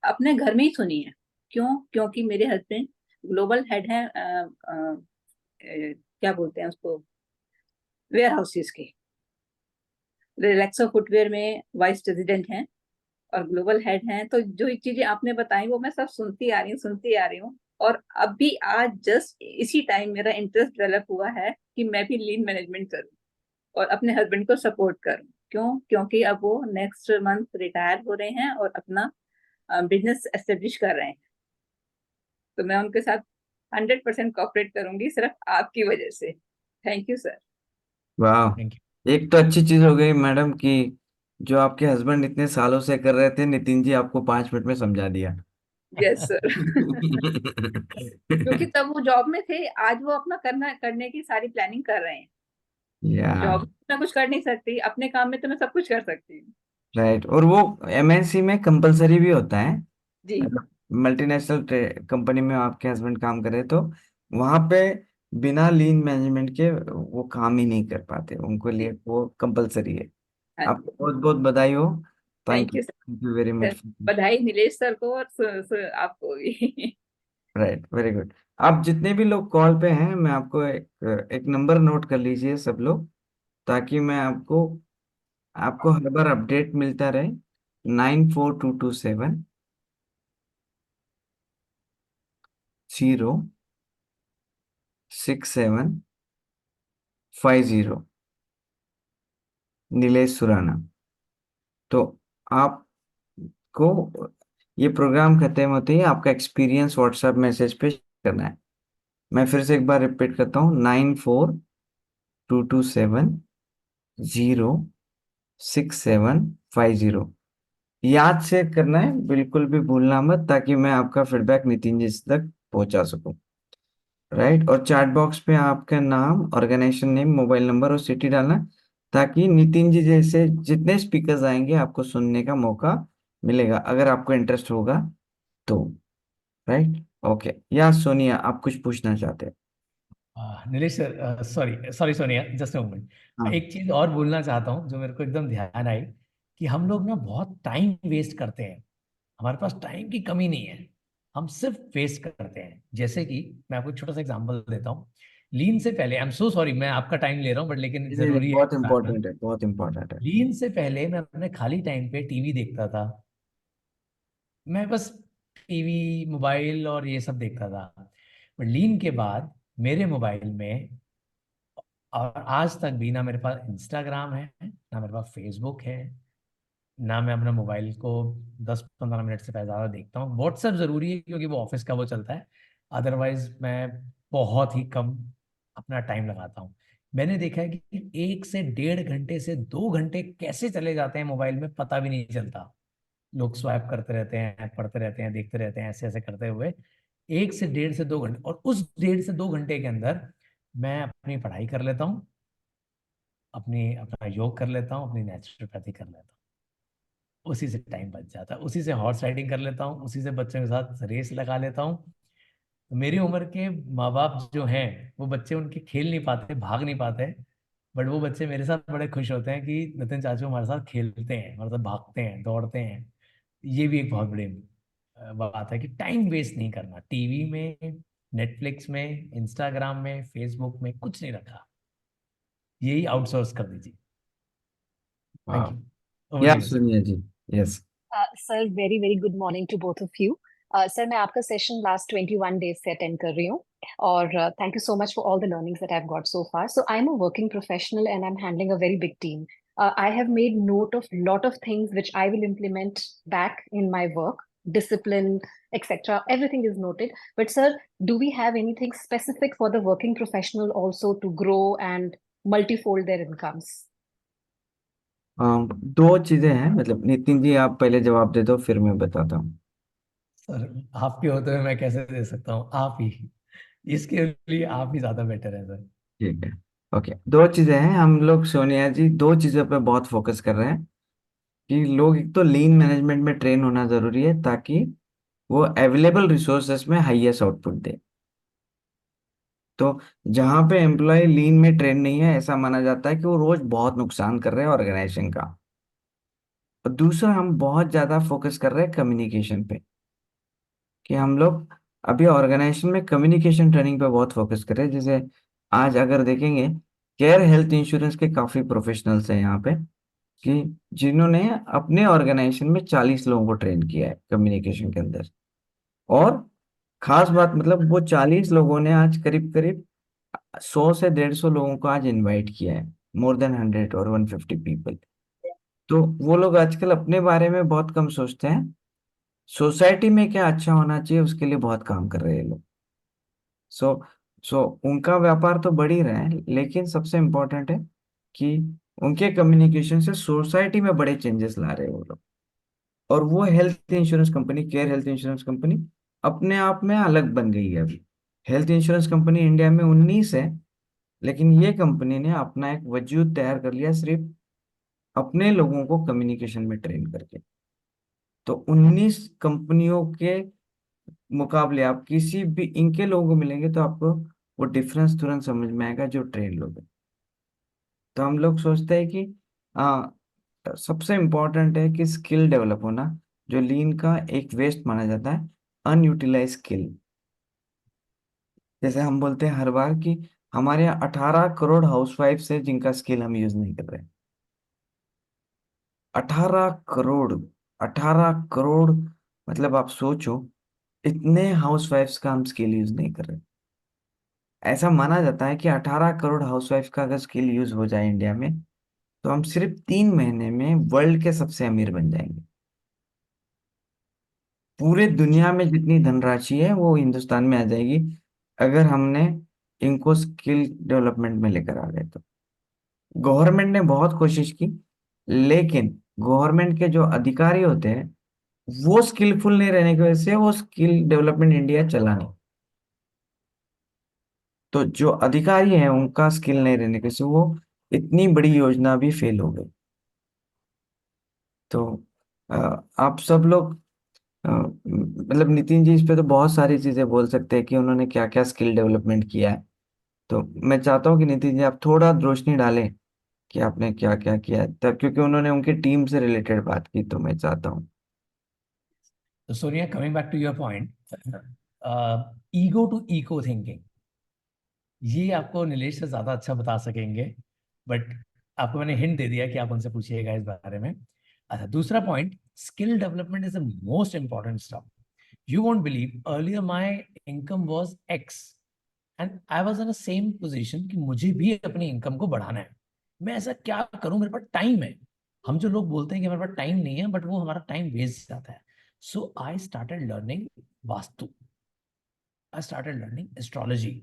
Speaker 10: अपने घर में ही सुनी है। क्यों? क्योंकि मेरे हस्बैंड ग्लोबल हेड है, क्या बोलते हैं उसको, वेयर हाउसेस के। रिलैक्सो फुटवेयर में वाइस प्रेसिडेंट हैं और ग्लोबल हेड हैं। तो जो चीजें आपने बताई वो मैं सब सुनती आ रही हूँ। और अभी आज जस्ट इसी टाइम मेरा इंटरेस्ट डेवलप हुआ है कि मैं भी लीन मैनेजमेंट करूँ और अपने हस्बैंड को सपोर्ट करूँ। क्यों? क्योंकि अब वो नेक्स्ट मंथ रिटायर हो रहे हैं और अपना बिजनेस एस्टेब्लिश कर रहे हैं। तो मैं उनके साथ 100% कॉपरेट करूंगी सिर्फ आपकी वजह से। Thank you sir.
Speaker 2: थैंक
Speaker 1: वाह, एक तो अच्छी चीज हो गई मैडम कि जो आपके हस्बैंड इतने सालों से कर रहे थे, नितिन जी आपको 5 मिनट में समझा दिया।
Speaker 10: Yes sir. क्योंकि तब वो जॉब में थे, आज वो अपना करने की सारी प्लानिंग कर रहे हैं।
Speaker 1: या
Speaker 10: जॉब में मैं कुछ कर नहीं सकती, अपने काम में तो मैं सब कुछ कर सकती हूँ।
Speaker 1: राइट। और वो एमएनसी में कंपलसरी भी होता है,
Speaker 10: जी।
Speaker 1: मतलब मल्टीनेशनल कंपनी में आपके हस्बैंड काम करे तो वहां पे बिना लीन मैनेजमेंट के वो काम ही नहीं कर पाते, उनको लिए
Speaker 10: जी।
Speaker 1: वो कंपलसरी है।
Speaker 10: हाँ
Speaker 1: आपको
Speaker 10: जी।
Speaker 1: बहुत बहुत बधाई हो।
Speaker 10: Thank you
Speaker 1: thank you very
Speaker 10: sir.
Speaker 1: Much.
Speaker 10: बधाई नीलेश सर को और आपको भी।
Speaker 1: Right, very good. आप जितने भी लोग कॉल पे हैं, मैं आपको एक नंबर नोट कर लीजिए सब लोग, ताकि मैं आपको आपको हर बार अपडेट मिलता रहे। 9422706750, नीलेश सुराना। तो आपको ये प्रोग्राम खत्म होते ही आपका एक्सपीरियंस व्हाट्सएप मैसेज पे करना है। मैं फिर से एक बार रिपीट करता हूँ, 9422706750। याद से करना है, बिल्कुल भी भूलना मत, ताकि मैं आपका फीडबैक नितिन जी तक पहुंचा सकूं। राइट। और चैट बॉक्स पे आपका नाम, ऑर्गेनाइजेशन नेम, मोबाइल नंबर और सिटी डालना, ताकि नितिन जी जैसे जितने स्पीकर्स आएंगे आपको सुनने का मौका मिलेगा, अगर आपको इंटरेस्ट होगा तो। राइट। ओके, या सोनिया आप कुछ पूछना चाहते हैं?
Speaker 2: Nilesh sir, sorry sorry Sonia, just moment.
Speaker 1: हाँ
Speaker 2: एक चीज और बोलना चाहता हूँ जो मेरे को एकदम ध्यान आई, कि हम लोग ना बहुत टाइम वेस्ट करते हैं। हमारे पास टाइम की कमी नहीं है, हम सिर्फ वेस्ट करते हैं। जैसे कि मैं आपको एक छोटा सा एग्जांपल देता हूँ। लीन से पहले, आई एम सो सॉरी मैं आपका टाइम ले रहा हूँ, बट लेकिन
Speaker 1: नहीं नहीं,
Speaker 2: जरूरी है
Speaker 1: बहुत
Speaker 2: बताना।
Speaker 1: इंपॉर्टेंट है, बहुत इंपॉर्टेंट है।
Speaker 2: लीन से पहले मैं अपने खाली टाइम पे टीवी देखता था। मैं बस टीवी, मोबाइल और ये सब देखता था। बट लीन के बाद मेरे मोबाइल में, और आज तक भी, ना मेरे पास इंस्टाग्राम है, ना मेरे पास फेसबुक है, ना मैं अपने मोबाइल को 10-15 मिनट से ज़्यादा देखता हूँ। व्हाट्सएप ज़रूरी है क्योंकि वो ऑफिस का वो चलता है। अदरवाइज मैं बहुत ही कम अपना टाइम लगाता हूँ। मैंने देखा है कि 1 से 1.5 घंटे से 2 घंटे कैसे चले जाते हैं मोबाइल में, पता भी नहीं चलता। लोग स्वाइप करते रहते हैं, पढ़ते रहते हैं, देखते रहते हैं, ऐसे ऐसे करते हुए 1 से 1.5 से 2 घंटे, और उस 1.5 से 2 घंटे के अंदर मैं अपनी पढ़ाई कर लेता हूँ, अपना योग कर लेता हूँ, अपनी नेचुरोपैथी कर लेता हूँ। उसी से टाइम बच जाता है, उसी से हॉर्स राइडिंग कर लेता हूँ, उसी से बच्चों के साथ रेस लगा लेता हूँ। तो मेरी उम्र के माँ बाप जो हैं, वो बच्चे उनके खेल नहीं पाते, भाग नहीं पाते, बट वो बच्चे मेरे साथ बड़े खुश होते हैं कि नितिन चाचू हमारे साथ खेलते हैं, हमारे साथ भागते हैं, दौड़ते हैं। ये भी एक बहुत बड़ी बात है कि टाइम वेस्ट नहीं करना। टीवी में, नेटफ्लिक्स में, इंस्टाग्राम में, फेसबुक में कुछ नहीं रखा, यही आउटसोर्स कर दीजिए। थैंक
Speaker 1: वाह,
Speaker 2: यू। ओवर
Speaker 1: या
Speaker 2: to you sir.
Speaker 1: Sonia ji. Yes.
Speaker 11: Sir very very good morning to both of you. Sir मैं आपका सेशन लास्ट 21 डेज से अटेंड कर रही हूँ, और thank you so much for all the learnings that I have got so far. So I am a working professional and I am handling a very big team. I have made note of lot of things which I will implement back in my work, discipline, etc. Everything is noted. But sir, do we have anything specific for the working professional also to grow and multifold their incomes?
Speaker 1: दो चीजें हैं, मतलब नितिन जी आप पहले जवाब दे दो, फिर मैं बताता हूँ।
Speaker 2: सर आपके होते हुए मैं कैसे दे सकता हूँ, आप ही, इसके लिए आप ही ज्यादा बेटर है सर।
Speaker 1: ठीक है। ओके, दो चीजें हैं, हम लोग सोनिया जी दो चीजों पे बहुत फोकस कर रहे हैं। कि लोग एक तो लीन मैनेजमेंट में ट्रेन होना जरूरी है ताकि वो अवेलेबल रिसोर्सेस में हाईएस्ट आउटपुट दे। तो जहां पे एम्प्लॉय लीन में ट्रेन नहीं है, ऐसा माना जाता है कि वो रोज बहुत नुकसान कर रहे हैं ऑर्गेनाइजेशन का। और दूसरा, हम बहुत ज्यादा फोकस कर रहे हैं कम्युनिकेशन पे, कि हम लोग अभी ऑर्गेनाइजेशन में कम्युनिकेशन ट्रेनिंग पे बहुत फोकस कर रहे हैं। जैसे आज अगर देखेंगे, केयर हेल्थ इंश्योरेंस के काफी प्रोफेशनल्स हैं यहाँ पे, कि जिन्होंने अपने ऑर्गेनाइजेशन में 40 लोगों को ट्रेन किया है कम्युनिकेशन के अंदर। और खास बात, मतलब वो 40 लोगों ने आज करीब करीब 100 से 150 लोगों को आज इनवाइट किया है, मोर देन 100 और 150 पीपल। तो वो लोग आजकल अपने बारे में बहुत कम सोचते हैं, सोसाइटी में क्या अच्छा होना चाहिए उसके लिए बहुत काम कर रहे हैं लोग। सो सो उनका व्यापार तो बढ़ ही रहा है, लेकिन सबसे इम्पोर्टेंट है कि उनके कम्युनिकेशन से सोसाइटी में बड़े चेंजेस ला रहे हैं वो लोग। और वो health insurance company, care health insurance company, अपने आप में अलग बन गई है अभी। हेल्थ इंश्योरेंस कंपनी इंडिया में 19 है, लेकिन ये कंपनी ने अपना एक वजूद तैयार कर लिया सिर्फ अपने लोगों को कम्युनिकेशन में ट्रेन करके। तो 19 कंपनियों के मुकाबले आप किसी भी इनके लोगों को मिलेंगे तो आपको वो डिफरेंस तुरंत समझ में आएगा जो ट्रेन लोग हैं। तो हम लोग सोचते हैं कि आ, सबसे इम्पोर्टेंट है कि स्किल डेवलप होना, जो लीन का एक वेस्ट माना जाता है, अनयूटिलाइज स्किल। जैसे हम बोलते हैं हर बार कि हमारे यहाँ 18 करोड़ हाउसवाइफ्स है जिनका स्किल हम यूज नहीं कर रहे। 18 करोड़, 18 करोड़, मतलब आप सोचो, इतने हाउसवाइफ्स का हम स्किल यूज नहीं कर रहे। ऐसा माना जाता है कि 18 करोड़ हाउसवाइफ का अगर स्किल यूज हो जाए इंडिया में, तो हम सिर्फ 3 महीने में वर्ल्ड के सबसे अमीर बन जाएंगे। पूरे दुनिया में जितनी धनराशि है वो हिंदुस्तान में आ जाएगी, अगर हमने इनको स्किल डेवलपमेंट में लेकर आ गए तो। गवर्नमेंट ने बहुत कोशिश की, लेकिन गवर्नमेंट के जो अधिकारी होते हैं वो स्किलफुल नहीं रहने की वजह से वो स्किल डेवलपमेंट इंडिया चला नहीं। तो जो अधिकारी हैं उनका स्किल नहीं रहने की वजह से वो इतनी बड़ी योजना भी फेल हो गई। तो अ, आप सब लोग, मतलब नितिन जी इस पे तो बहुत सारी चीजें बोल सकते हैं कि उन्होंने क्या क्या स्किल डेवलपमेंट किया है। तो मैं चाहता हूँ कि नितिन जी आप थोड़ा रोशनी डालें कि आपने क्या क्या किया है, तब क्योंकि उन्होंने उनकी टीम से रिलेटेड बात की, तो मैं चाहता हूँ।
Speaker 2: तो Sonia, coming back to your point, ego to eco thinking, ये आपको नीलेश से ज्यादा अच्छा बता सकेंगे, बट आपको मैंने हिंट दे दिया कि आप उनसे पूछिएगा इस बारे में। अच्छा, दूसरा point, skill development is the most important stuff. You won't believe, earlier my income was x and I was in the same position कि मुझे भी अपनी इनकम को बढ़ाना है। मैं ऐसा क्या करूं, मेरे पास टाइम है। हम जो लोग बोलते हैं कि हमारे पास टाइम नहीं है, बट वो हमारा टाइम वेस्ट जाता है। So I started learning vastu, I started learning astrology,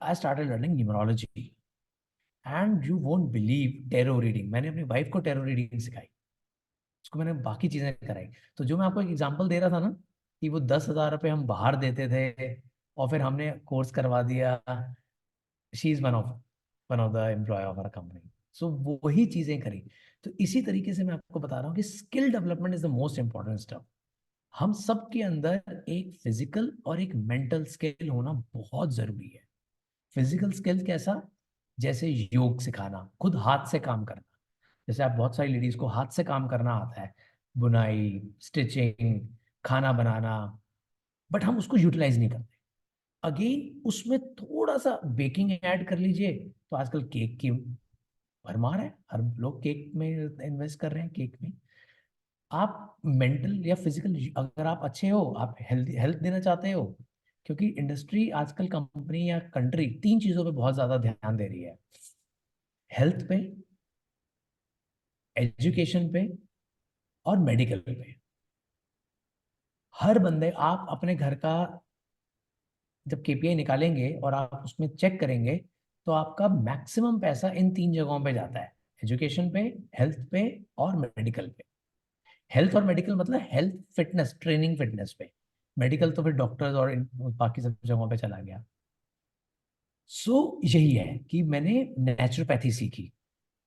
Speaker 2: I started learning numerology, and you won't believe, tarot reading. मैंने अपनी वाइफ को टैरो रीडिंग सिखाई, उसको मैंने बाकी चीजें कराई। तो जो मैं आपको एक एग्जांपल दे रहा था ना, कि वो 10,000 रुपये हम बाहर देते थे और फिर हमने कोर्स करवा दिया, she is one of the employ of our company. So वो वही चीजें करी। तो इसी तरीके से मैं आपको बता रहा हूँ कि skill development is the most important stuff. हम सब के अंदर एक फिजिकल और एक मेंटल स्किल होना बहुत जरूरी है। फिजिकल स्किल कैसा? जैसे योग सिखाना, खुद हाथ से काम करना। जैसे आप, बहुत सारी लेडीज को हाथ से काम करना आता है, बुनाई, स्टिचिंग, खाना बनाना, बट हम उसको यूटिलाइज नहीं करते। अगेन उसमें थोड़ा सा बेकिंग ऐड कर लीजिए, तो आजकल केक की भरमार है, हर लोग केक में इन्वेस्ट कर रहे हैं, केक में। आप मेंटल या फिजिकल, अगर आप अच्छे हो, आप हेल्थ हेल्थ देना चाहते हो, क्योंकि इंडस्ट्री आजकल, कंपनी या कंट्री, तीन चीजों पे बहुत ज्यादा ध्यान दे रही है, हेल्थ पे, एजुकेशन पे और मेडिकल पे। हर बंदे, आप अपने घर का जब केपीआई निकालेंगे और आप उसमें चेक करेंगे, तो आपका मैक्सिमम पैसा इन तीन जगहों पे जाता है, एजुकेशन पे, हेल्थ पे और मेडिकल पे। हेल्थ और मेडिकल मतलब हेल्थ फिटनेस, ट्रेनिंग फिटनेस पे। मेडिकल तो फिर डॉक्टर्स और बाकी सब जगहों पे चला गया। सो यही है कि मैंने नेचुरोपैथी सीखी,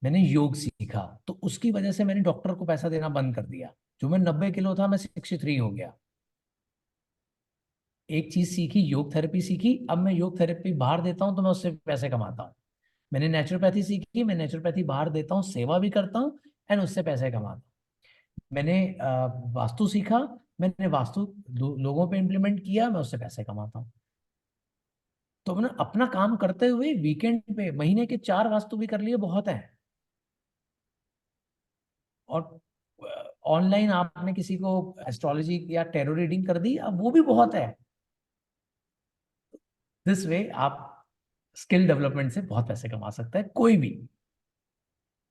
Speaker 2: मैंने योग सीखा, तो उसकी वजह से मैंने डॉक्टर को पैसा देना बंद कर दिया। जो मैं 90 किलो था, मैं 63 हो गया। एक चीज सीखी, योग थेरेपी सीखी, अब मैं योग थेरेपी बाहर देता हूँ तो मैं उससे पैसे कमाता हूँ। मैंने नेचुरोपैथी सीखी, मैं नेचुरोपैथी बाहर देता हूँ, सेवा भी करता हूँ एंड उससे पैसे कमाता हूँ। मैंने वास्तु सीखा, मैंने वास्तु लोगों पे इम्प्लीमेंट किया, मैं उससे पैसे कमाता हूँ। तो मैंने अपना काम करते हुए वीकेंड पे महीने के 4 वास्तु भी कर लिए, बहुत है। और ऑनलाइन आपने किसी को एस्ट्रोलॉजी या टैरो रीडिंग कर दी, अब वो भी बहुत है। दिस वे आप स्किल डेवलपमेंट से बहुत पैसे कमा सकता है कोई भी।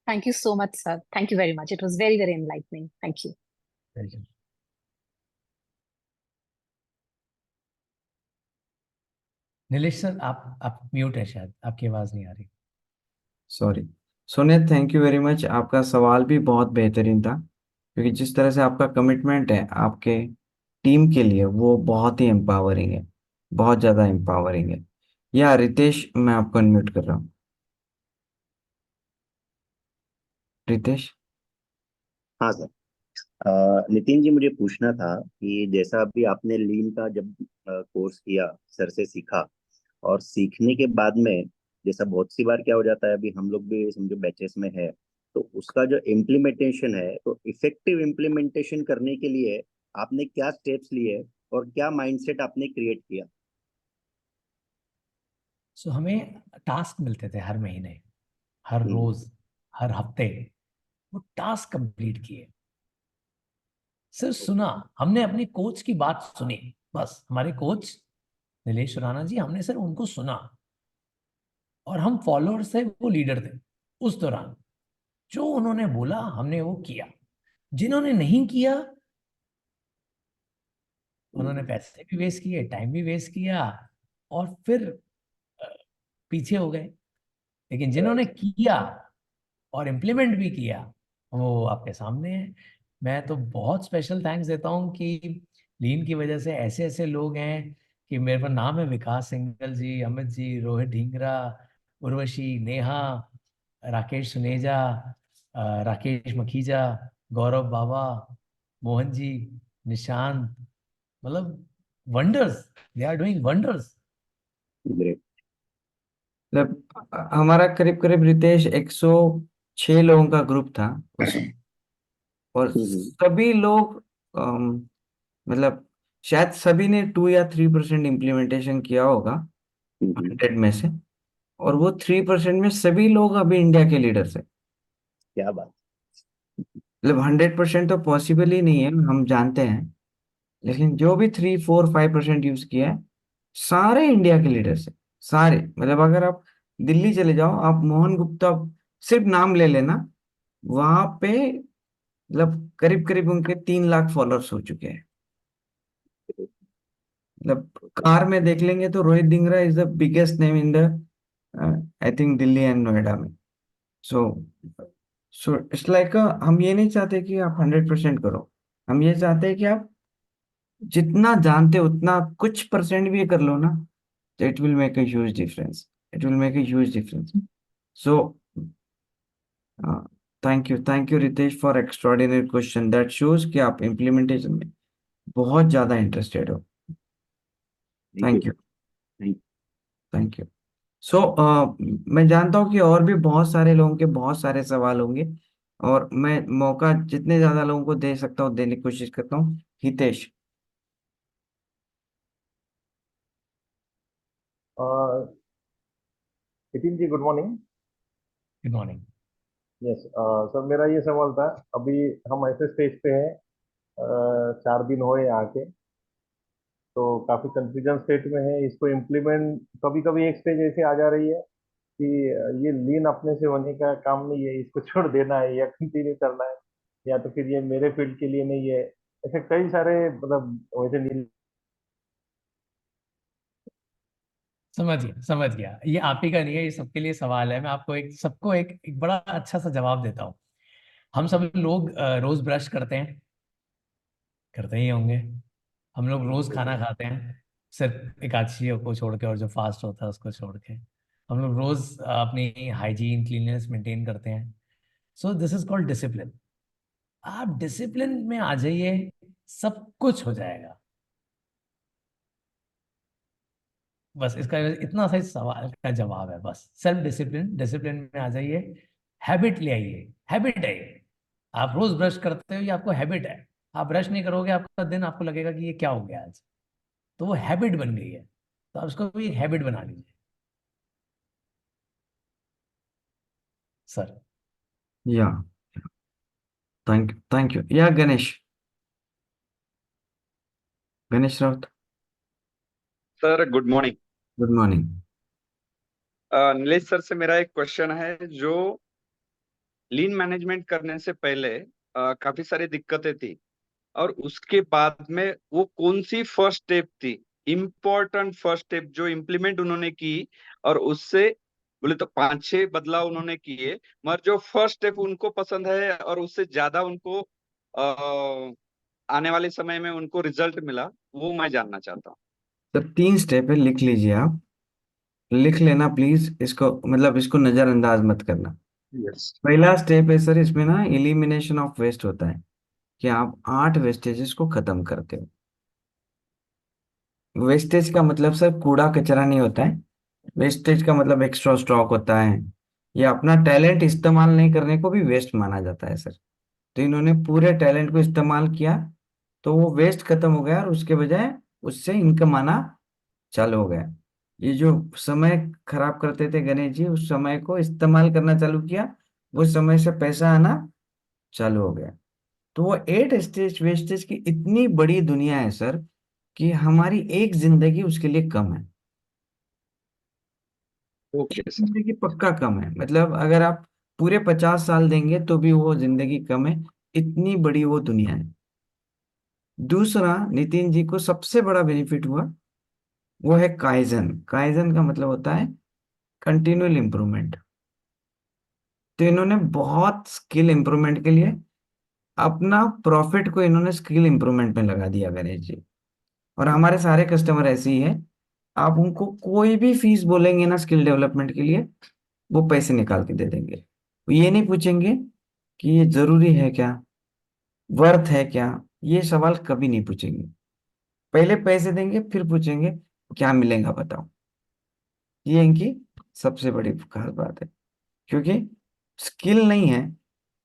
Speaker 11: Thank you so much, sir. Thank you very much. It was very, very enlightening. Thank you.
Speaker 2: Nilesh sir, आप म्यूट है, शायद आपकी आवाज नहीं आ रही।
Speaker 1: Sorry. Sonia, thank you very much. आपका सवाल भी बहुत बेहतरीन था, क्योंकि जिस तरह से आपका कमिटमेंट है आपके टीम के लिए, वो बहुत ही एम्पावरिंग है, बहुत ज़्यादा एम्पावरिंग है। या रितेश, मैं आपको अनम्यूट कर रहा हूँ। रितेश।
Speaker 12: हाँ सर। नितिन जी, मुझे पूछना था कि जैसा अभी आपने लीन का जब कोर्स किया, सर से सीखा, और सीखने के बाद में जैसा बहुत सी बार क्या हो जाता है, अभी हम लोग भी समझो बैचेस में है, तो उसका जो इम्प्लीमेंटेशन है, तो इफेक्टिव इम्प्लीमेंटेशन करने के लिए आपने क्या स्टेप्स लिए और क्या माइंडसेट आपने क्रिएट किया?
Speaker 2: सो हमें टास्क मिलते थे हर महीने, हर
Speaker 12: हम्म।
Speaker 2: रोज, हर हफ्ते। वो टास्क कंप्लीट किए, सिर्फ सुना। हमने अपनी कोच की बात सुनी, बस। हमारे कोच नीलेश सुराना जी, हमने सिर्फ उनको सुना, और हम फॉलोअर्स थे, वो लीडर थे उस दौरान। जो उन्होंने बोला हमने वो किया, जिन्होंने नहीं किया उन्होंने पैसे भी वेस्ट किए, टाइम भी वेस्ट किया, और फिर अ, पीछे हो गए। लेकिन जिन्होंने किया और इम्प्लीमेंट भी किया, वो आपके सामने है। मैं तो बहुत स्पेशल थैंक्स देता हूँ कि लीन की वजह से ऐसे ऐसे लोग हैं कि मेरे पर नाम है विकास सिंगल जी, अमित जी, रोहित ढींगरा, उर्वशी, नेहा, राकेश सुनेजा, राकेश मखीजा, गौरव बाबा, मोहन जी, निशांत, मतलब wonders, they are doing wonders.
Speaker 12: Great.
Speaker 1: मतलब हमारा करीब करीब रितेश 106 लोगों का ग्रुप था उसमें, और सभी लोग मतलब शायद सभी ने 2 या 3% इम्प्लीमेंटेशन किया होगा 100 में से, और वो 3% में सभी लोग अभी इंडिया के लीडर्स है।
Speaker 12: क्या बात।
Speaker 1: मतलब 100% तो पॉसिबल ही नहीं है, हम जानते हैं, लेकिन जो भी 3, 4, 5% यूज किया है, सारे इंडिया के लीडर्स है, सारे। मतलब अगर आप दिल्ली चले जाओ, आप मोहन गुप्ता सिर्फ नाम ले लेना, वहां पे मतलब करीब करीब उनके 3 लाख फॉलोअर्स हो चुके हैं। मतलब कार में देख लेंगे तो Rohit Dhingra is the biggest name in the I think Delhi and Noida में। सो सो इट्स लाइक, हम ये नहीं चाहते कि आप 100% करो, हम ये चाहते हैं कि आप जितना जानते हो उतना कुछ परसेंट भी कर लो ना, तो it will make a huge difference, it will make a huge difference. So thank you Ritesh for extraordinary question, that shows कि आप इम्प्लीमेंटेशन में बहुत ज्यादा इंटरेस्टेड हो।
Speaker 12: Thank you.
Speaker 1: Thank you.
Speaker 12: Thank
Speaker 1: thank you. So मैं जानता हूँ कि और भी बहुत सारे लोगों के बहुत सारे सवाल होंगे, और मैं मौका जितने ज्यादा लोगों को दे सकता हूँ देने की कोशिश करता हूँ। Hitesh.
Speaker 13: Nitin ji, good morning.
Speaker 2: Good morning.
Speaker 13: Yes sir, मेरा ये सवाल था। अभी हम ऐसे स्टेज पे हैं, 4 दिन हुए आके, तो काफी कंफ्यूजन स्टेट में है इसको इम्प्लीमेंट। कभी कभी एक स्टेज ऐसे आ जा रही है कि ये लीन अपने से होने का काम नहीं है, इसको छोड़ देना है या कंटिन्यू करना है, या तो फिर ये मेरे फील्ड के लिए नहीं है। ऐसे कई सारे मतलब वैसे नहीं।
Speaker 2: समझ गया, ये आप ही का नहीं है, ये सबके लिए सवाल है। मैं आपको सबको एक बड़ा अच्छा सा जवाब देता हूँ। हम सब लोग रोज ब्रश करते ही होंगे। हम लोग रोज खाना खाते हैं, सिर्फ एकादशी को छोड़ के, और जो फास्ट होता है उसको छोड़ के। हम लोग रोज अपनी हाइजीन क्लीननेस मेंटेन करते हैं। So this is called discipline. आप डिसिप्लिन में आ जाइए, सब कुछ हो जाएगा। बस इसका इतना सा सवाल का जवाब है, बस सेल्फ डिसिप्लिन। डिसिप्लिन में आ जाइए, हैबिट ले आइए। हैबिट है ये। आप रोज ब्रश करते हो, ये आपको हैबिट है। आप ब्रश नहीं करोगे, आपका दिन आपको लगेगा कि ये क्या हो गया आज। तो वो हैबिट बन गई है, तो आप उसको भी एक हैबिट बना लीजिए सर।
Speaker 1: या थैंक यू या Ganesh, Ganesh Raut.
Speaker 14: Sir good morning.
Speaker 1: Good morning.
Speaker 14: Nilesh sir से मेरा एक क्वेश्चन है। जो लीन मैनेजमेंट करने से पहले काफी सारी दिक्कतें थी, और उसके बाद में वो कौन सी फर्स्ट स्टेप थी, इम्पोर्टेंट फर्स्ट स्टेप जो इम्प्लीमेंट उन्होंने की, और उससे बोले तो 5-6 बदलाव उन्होंने किए, मगर जो फर्स्ट स्टेप उनको पसंद है और उससे ज्यादा उनको आने वाले समय में उनको रिजल्ट मिला, वो मैं जानना चाहता हूँ।
Speaker 1: तो 3 स्टेप है, लिख लीजिए आप, लिख लेना प्लीज इसको, मतलब इसको नजरअंदाज मत करना।
Speaker 14: यस।
Speaker 1: पहला स्टेप है सर, इसमें ना एलिमिनेशन ऑफ वेस्ट होता है, कि आप 8 वेस्टेजेस को खत्म करते हो। वेस्टेज का मतलब सर कूड़ा कचरा नहीं होता है। वेस्टेज का मतलब एक्स्ट्रा स्टॉक होता है, या अपना टैलेंट इस्तेमाल नहीं करने को भी वेस्ट माना जाता है सर। तो इन्होंने पूरे टैलेंट को इस्तेमाल किया, तो वो वेस्ट खत्म हो गया, और उसके बजाय उससे इनकम आना चालू हो गया। ये जो समय खराब करते थे गणेश जी, उस समय को इस्तेमाल करना चालू किया, वो समय से पैसा आना चालू हो गया। तो वो 8 स्टेज वेस्टेज की इतनी बड़ी दुनिया है सर, कि हमारी एक जिंदगी उसके लिए कम है।
Speaker 14: ओके
Speaker 1: एक
Speaker 14: सर।
Speaker 1: जिंदगी पक्का कम है, मतलब अगर आप पूरे 50 साल देंगे तो भी वो जिंदगी कम है, इतनी बड़ी वो दुनिया है। दूसरा, नितिन जी को सबसे बड़ा बेनिफिट हुआ, वो है काइजन। काइजन का मतलब होता है कंटिन्यूअल इंप्रूवमेंट। तो इन्होंने बहुत स्किल इंप्रूवमेंट के लिए अपना प्रॉफिट को इन्होंने स्किल इंप्रूवमेंट में लगा दिया गणेश जी। और हमारे सारे कस्टमर ऐसे ही है, आप उनको कोई भी फीस बोलेंगे ना स्किल डेवलपमेंट के लिए, वो पैसे निकाल के दे देंगे। वो ये नहीं पूछेंगे कि ये जरूरी है क्या, वर्थ है क्या, ये सवाल कभी नहीं पूछेंगे। पहले पैसे देंगे, फिर पूछेंगे क्या मिलेगा बताओ। ये इनकी सबसे बड़ी खास बात है, क्योंकि स्किल नहीं है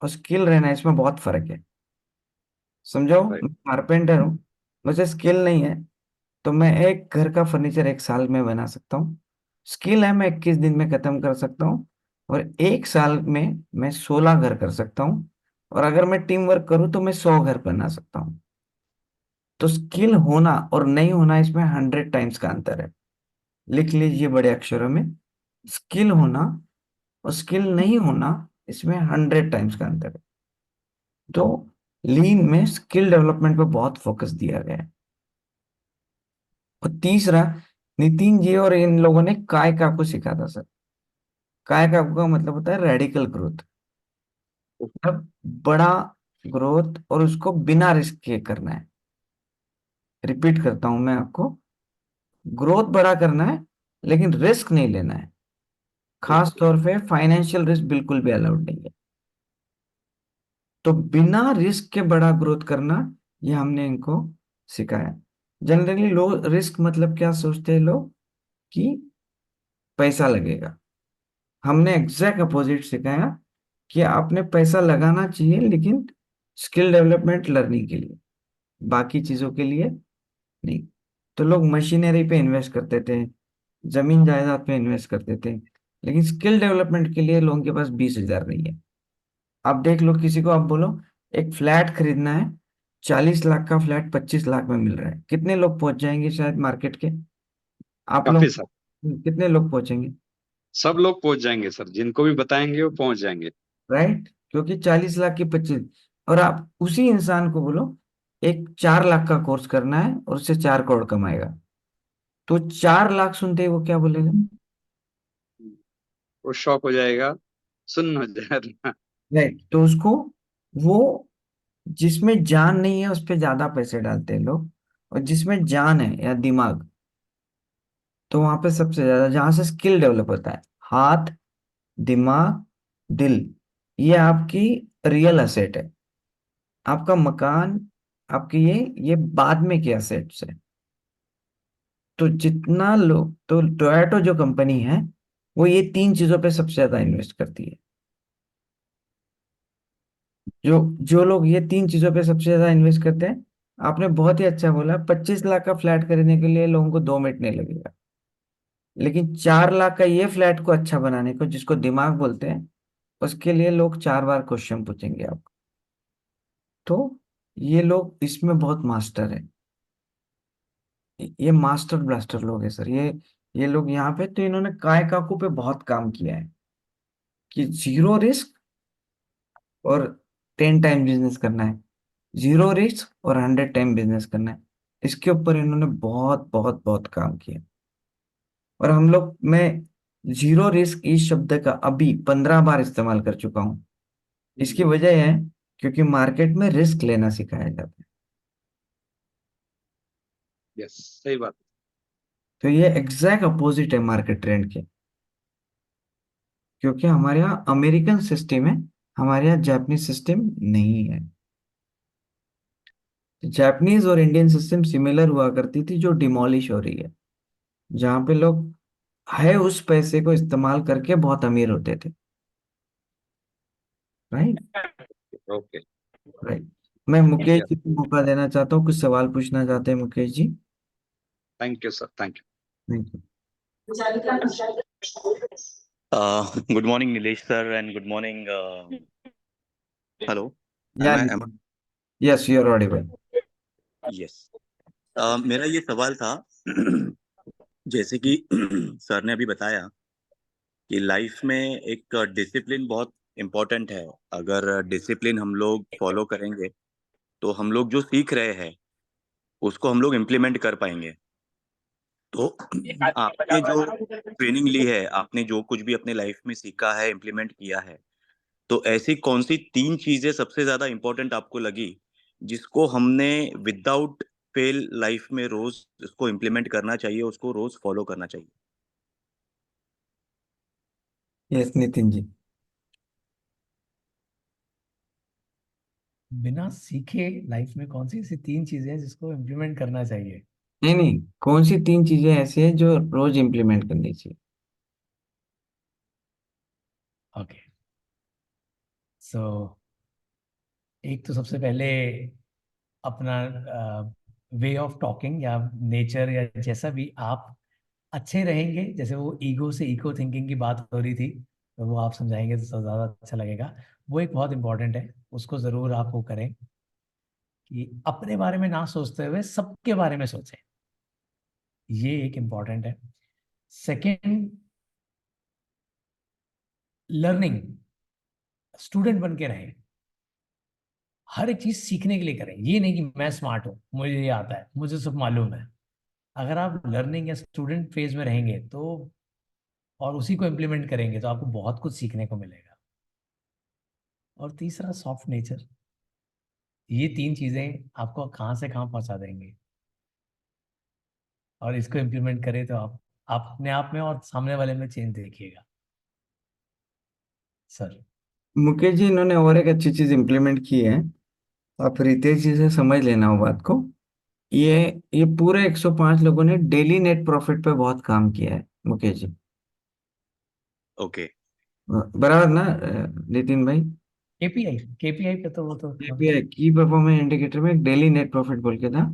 Speaker 1: और स्किल रहना, इसमें बहुत फर्क है। समझो,
Speaker 14: राइट।
Speaker 1: मैं कारपेंटर हूँ, मुझे स्किल नहीं है, तो मैं एक घर का फर्नीचर 1 साल में बना सकता हूँ। स्किल है, मैं 21 दिन में खत्म कर सकता हूँ। और 1 साल में मैं 16 घर कर सकता हूँ। और अगर मैं टीम वर्क करूँ तो मैं 100 घर बना सकता हूँ। तो स्किल होना और नहीं होना, इसमें 100 टाइम्स का अंतर है। लिख लीजिए बड़े अक्षरों में, स्किल होना और स्किल नहीं होना, इसमें 100 टाइम्स का अंतर है। तो लीन में स्किल डेवलपमेंट पे बहुत फोकस दिया गया है। और तीसरा, नितिन जी और इन लोगों ने काय का को सिखा था सर। काय का का मतलब होता है रेडिकल ग्रोथ, मतलब बड़ा ग्रोथ, और उसको बिना रिस्क के करना है। रिपीट करता हूं मैं आपको, ग्रोथ बड़ा करना है लेकिन रिस्क नहीं लेना है। खास तौर पे फाइनेंशियल रिस्क बिल्कुल भी अलाउड नहीं है। तो बिना रिस्क के बड़ा ग्रोथ करना, ये हमने इनको सिखाया। जनरली लो रिस्क मतलब क्या सोचते हैं लोग, कि पैसा लगेगा। हमने एग्जैक्ट अपोजिट सिखाया, कि आपने पैसा लगाना चाहिए लेकिन स्किल डेवलपमेंट लर्निंग के लिए, बाकी चीजों के लिए नहीं। तो लोग मशीनरी पे इन्वेस्ट करते थे, जमीन जायदाद पे इन्वेस्ट करते थे, लेकिन स्किल डेवलपमेंट के लिए लोगों के पास 20,000 नहीं है। आप देख लो, किसी को आप बोलो एक फ्लैट खरीदना है, 40 लाख का फ्लैट 25 लाख में मिल रहा है, कितने लोग पहुंच जाएंगे शायद मार्केट के? आप
Speaker 14: काफी
Speaker 1: लोग
Speaker 14: सर।
Speaker 1: कितने लोग पहुंचेंगे?
Speaker 14: सब लोग पहुंच जाएंगे सर, जिनको भी बताएंगे वो पहुंच जाएंगे।
Speaker 1: राइट, क्योंकि 40 लाख की 25, और आप उसी इंसान को बोलो एक 4 लाख का कोर्स करना है और उससे 4 करोड़ कमाएगा, तो 4 लाख सुनते ही वो क्या बोलेगा?
Speaker 14: वो शॉक हो जाएगा, सुन्न हो जाएगा।
Speaker 1: राइट, तो उसको, वो जिसमें जान नहीं है उस पर ज्यादा पैसे डालते हैं लोग, और जिसमें जान है या दिमाग, तो वहां पे सबसे ज्यादा, जहां से स्किल डेवलप होता है, हाथ, दिमाग, दिल, ये आपकी रियल असेट है। आपका मकान, आपकी ये बाद में के असेट्स है। तो जितना लोग, तो टोयोटो जो कंपनी है वो ये तीन चीजों पे सबसे ज्यादा इन्वेस्ट करती है। जो जो लोग ये तीन चीजों पे सबसे ज्यादा इन्वेस्ट करते हैं, आपने बहुत ही अच्छा बोला, 25 लाख का फ्लैट खरीदने के लिए लोगों को 2 मिनट नहीं लगेगा, लेकिन 4 लाख का ये फ्लैट को अच्छा बनाने को, जिसको दिमाग बोलते हैं, उसके लिए लोग 4 बार क्वेश्चन पूछेंगे आपको। तो ये लोग इसमें बहुत मास्टर है। ये मास्टर ब्लास्टर लोग हैं सर। ये लोग यहाँ पे, तो इन्होंने काय काकू पे बहुत काम किया है कि जीरो रिस्क और 10 टाइम बिजनेस करना है, जीरो रिस्क और 100 टाइम बिजनेस करना है। इसके ऊपर इन्होंने बहुत बहुत बहुत काम किया। और हम लोग, मैं जीरो रिस्क इस शब्द का अभी 15 बार इस्तेमाल कर चुका हूँ। इसकी वजह है क्योंकि मार्केट में रिस्क लेना सिखाया जाता है।
Speaker 14: यस, सही बात।
Speaker 1: तो ये एग्जैक्ट अपोजिट है मार्केट ट्रेंड के, क्योंकि हमारे यहाँ अमेरिकन सिस्टम है, हमारे यहाँ जापानीज सिस्टम नहीं है। जापानीज और इंडियन सिस्टम सिमिलर हुआ करती थी, जो डिमोलिश हो रही है, जहाँ पे लोग है उस पैसे को इस्तेमाल करके बहुत अमीर होते थे। राइट।
Speaker 14: ओके।
Speaker 1: राइट। मैं मुकेश जी को मौका देना चाहता हूँ, कुछ सवाल पूछना चाहते हैं Mukesh ji.
Speaker 14: Thank you sir, thank you.
Speaker 1: Thank you.
Speaker 12: Good morning, Nilesh sir, and good morning. Hello, am
Speaker 1: या
Speaker 12: I?
Speaker 1: Yes, you are audible.
Speaker 12: Yes. मेरा ये सवाल था जैसे कि सर ने अभी बताया कि लाइफ में एक डिसिप्लिन बहुत इम्पोर्टेंट है। अगर डिसिप्लिन हम लोग फॉलो करेंगे तो हम लोग जो सीख रहे हैं उसको हम लोग इम्प्लीमेंट कर पाएंगे। तो आपने जो ट्रेनिंग ली है, आपने जो कुछ भी अपने लाइफ में सीखा है, इम्प्लीमेंट किया है, तो ऐसी कौन सी तीन चीजें सबसे ज्यादा इंपॉर्टेंट आपको लगी जिसको हमने विदाउट फेल लाइफ में रोज उसको इम्प्लीमेंट करना चाहिए, उसको रोज फॉलो करना चाहिए?
Speaker 1: यस नितिन जी।
Speaker 2: बिना सीखे लाइफ में कौन सी ऐसी तीन चीजें हैं जिसको इम्प्लीमेंट करना चाहिए?
Speaker 1: नहीं नहीं, कौन सी तीन चीजें ऐसी हैं जो रोज इम्प्लीमेंट करनी चाहिए?
Speaker 2: ओके, सो एक तो सबसे पहले अपना वे ऑफ टॉकिंग या नेचर या जैसा भी आप अच्छे रहेंगे। जैसे वो ईगो से इको थिंकिंग की बात हो रही थी, तो वो आप समझाएंगे तो ज़्यादा अच्छा लगेगा। वो एक बहुत इंपॉर्टेंट है, उसको ज़रूर आप वो करें कि अपने बारे में ना सोचते हुए सबके बारे में सोचें। ये एक इम्पॉर्टेंट है। सेकेंड, लर्निंग, स्टूडेंट बन के रहें। हर एक चीज सीखने के लिए करें। ये नहीं कि मैं स्मार्ट हूँ, मुझे ये आता है, मुझे सब मालूम है। अगर आप लर्निंग या स्टूडेंट फेज में रहेंगे तो, और उसी को इम्प्लीमेंट करेंगे, तो आपको बहुत कुछ सीखने को मिलेगा। और तीसरा, सॉफ्ट नेचर। ये तीन चीजें आपको कहाँ से कहाँ पहुंचा देंगे। और इसको इम्प्लीमेंट करें तो आप अपने आप में और सामने वाले में चेंज देखिएगा सर।
Speaker 1: मुकेश जी, इन्होंने और एक अच्छी चीज इम्प्लीमेंट की है, आप रितेश जी से समझ लेना वो बात को। ये ये पूरे 105 लोगों ने डेली नेट प्रॉफिट पे बहुत काम किया है मुकेश जी।
Speaker 12: ओके।
Speaker 1: बराबर ना नितिन भाई?
Speaker 2: केपीआई, केपीआई पे तो वो तो
Speaker 1: KPI की परफॉर्मेंस इंडिकेटर में एक डेली नेट प्रॉफिट बोल के था।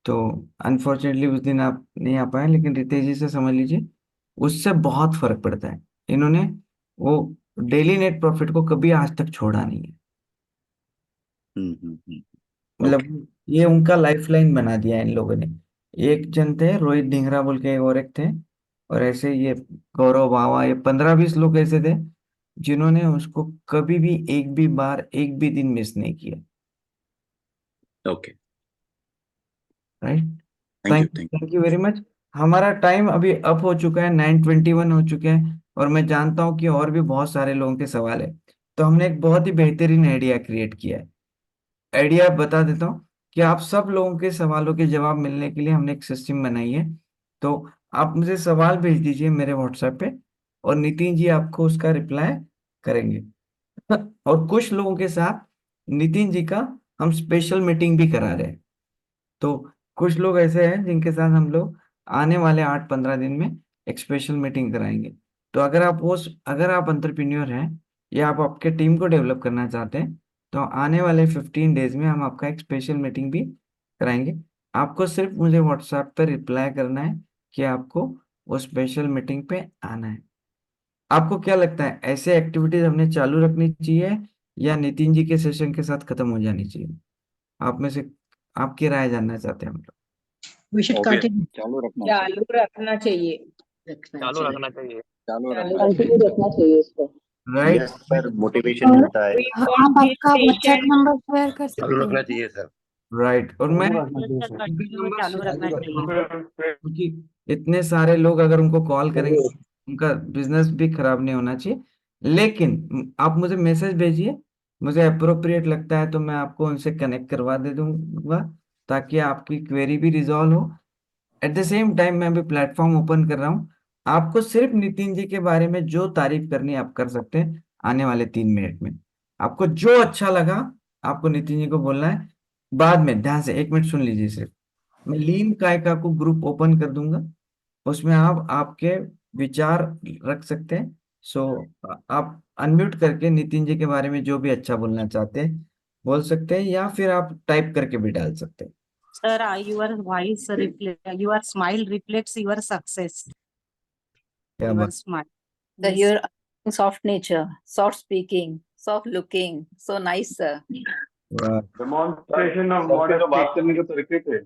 Speaker 1: तो अनफॉर्चुनेटली उस दिन आप नहीं आ पाए, लेकिन रितेश जी से समझ लीजिए, उससे बहुत फर्क पड़ता है। इन्होंने वो डेली नेट प्रॉफिट को कभी आज तक छोड़ा नहीं है।
Speaker 12: ओके।
Speaker 1: मतलब ये उनका लाइफलाइन बना दिया है इन लोगों ने। एक जन थे रोहित ढींगरा बोल के, और एक थे, और ऐसे ये गौरव बावा, ये 15-20 लोग ऐसे थे जिन्होंने उसको कभी भी एक भी बार, एक भी दिन मिस नहीं किया।
Speaker 12: Okay.
Speaker 1: Right.
Speaker 12: Thank you.
Speaker 1: Thank you very much. हमारा टाइम अभी अप हो चुका है, 9:21 हो चुके हैं, और मैं जानता हूँ कि और भी बहुत सारे लोगों के सवाल है। तो हमने एक बहुत ही बेहतरीन आइडिया क्रिएट किया है। आइडिया बता देता हूँ कि आप सब लोगों के सवालों के जवाब मिलने के लिए हमने एक सिस्टम बनाई है। तो आप मुझे सवाल भेज दीजिए मेरे व्हाट्सएप पे, और नितिन जी आपको उसका रिप्लाई करेंगे। और कुछ लोगों के साथ नितिन जी का हम स्पेशल मीटिंग भी करा रहे हैं। तो कुछ लोग ऐसे हैं जिनके साथ हम लोग आने वाले 8-15 दिन में एक स्पेशल मीटिंग कराएंगे। तो अगर आप एंटरप्रेन्योर हैं या आप आपके टीम को डेवलप करना चाहते हैं, तो आने वाले 15 डेज में हम आपका एक स्पेशल मीटिंग भी कराएंगे। आपको सिर्फ मुझे व्हाट्सएप पर रिप्लाई करना है कि आपको वो स्पेशल मीटिंग पे आना है। आपको क्या लगता है, ऐसे एक्टिविटीज हमने चालू रखनी चाहिए या नितिन जी के सेशन के साथ खत्म हो जानी चाहिए? आप में से आपकी राय जानना चाहते हैं हम लोग।
Speaker 6: We should continue.
Speaker 5: चालू रखना चाहिए,
Speaker 10: चालू रखना चाहिए।
Speaker 3: चालू रखना चाहिए।
Speaker 5: चालू
Speaker 10: चालू
Speaker 5: रखना
Speaker 10: रखना
Speaker 5: चाहिए।
Speaker 10: चाहिए।
Speaker 11: रखना चाहिए इसको।
Speaker 1: राइट।
Speaker 12: यस पर मोटिवेशन मिलता है।
Speaker 10: We
Speaker 6: आप
Speaker 10: want this
Speaker 6: आपका व्हाट्सएप
Speaker 10: session
Speaker 6: नंबर शेयर कर
Speaker 5: चालू
Speaker 6: सकते
Speaker 5: रखना
Speaker 6: हैं?
Speaker 5: चाहिए सर।
Speaker 1: राइट। और मैं
Speaker 9: चालू रखना चाहिए।
Speaker 1: क्योंकि इतने सारे लोग अगर उनको कॉल करेंगे, उनका बिजनेस भी खराब नहीं होना चाहिए। लेकिन आप मुझे मैसेज भेजिए, मुझे अप्रोप्रिएट लगता है तो मैं आपको उनसे कनेक्ट करवा दे दूंगा, ताकि आपकी क्वेरी भी रिजॉल्व हो। एट द सेम टाइम मैं अभी प्लेटफॉर्म ओपन कर रहा हूँ। आपको सिर्फ नितिन जी के बारे में जो तारीफ करनी है आप कर सकते हैं आने वाले 3 मिनट में। आपको जो अच्छा लगा आपको नितिन जी को बोलना है। बाद में ध्यान से 1 मिनट सुन लीजिए सिर्फ। मैं लीन कायका को ग्रुप ओपन कर दूंगा, उसमें आप आपके विचार रख सकते हैं। सो आप अनम्यूट करके नितिन जी के बारे में जो भी अच्छा बोलना चाहते हैं बोल सकते हैं, या फिर आप टाइप करके भी डाल सकते हैं।
Speaker 9: Sir, your voice reflect, your smile reflects your success.
Speaker 1: क्या
Speaker 9: Your
Speaker 1: बात।
Speaker 9: smile.
Speaker 10: Sir,
Speaker 9: Yes.
Speaker 10: you're soft nature, soft speaking, soft looking, so nice, sir.
Speaker 1: वाह।
Speaker 13: डेमोन्स्ट्रेशन ऑफ
Speaker 4: सर के जो बात
Speaker 13: मॉडर्निटी।
Speaker 4: करने के तरीके थे।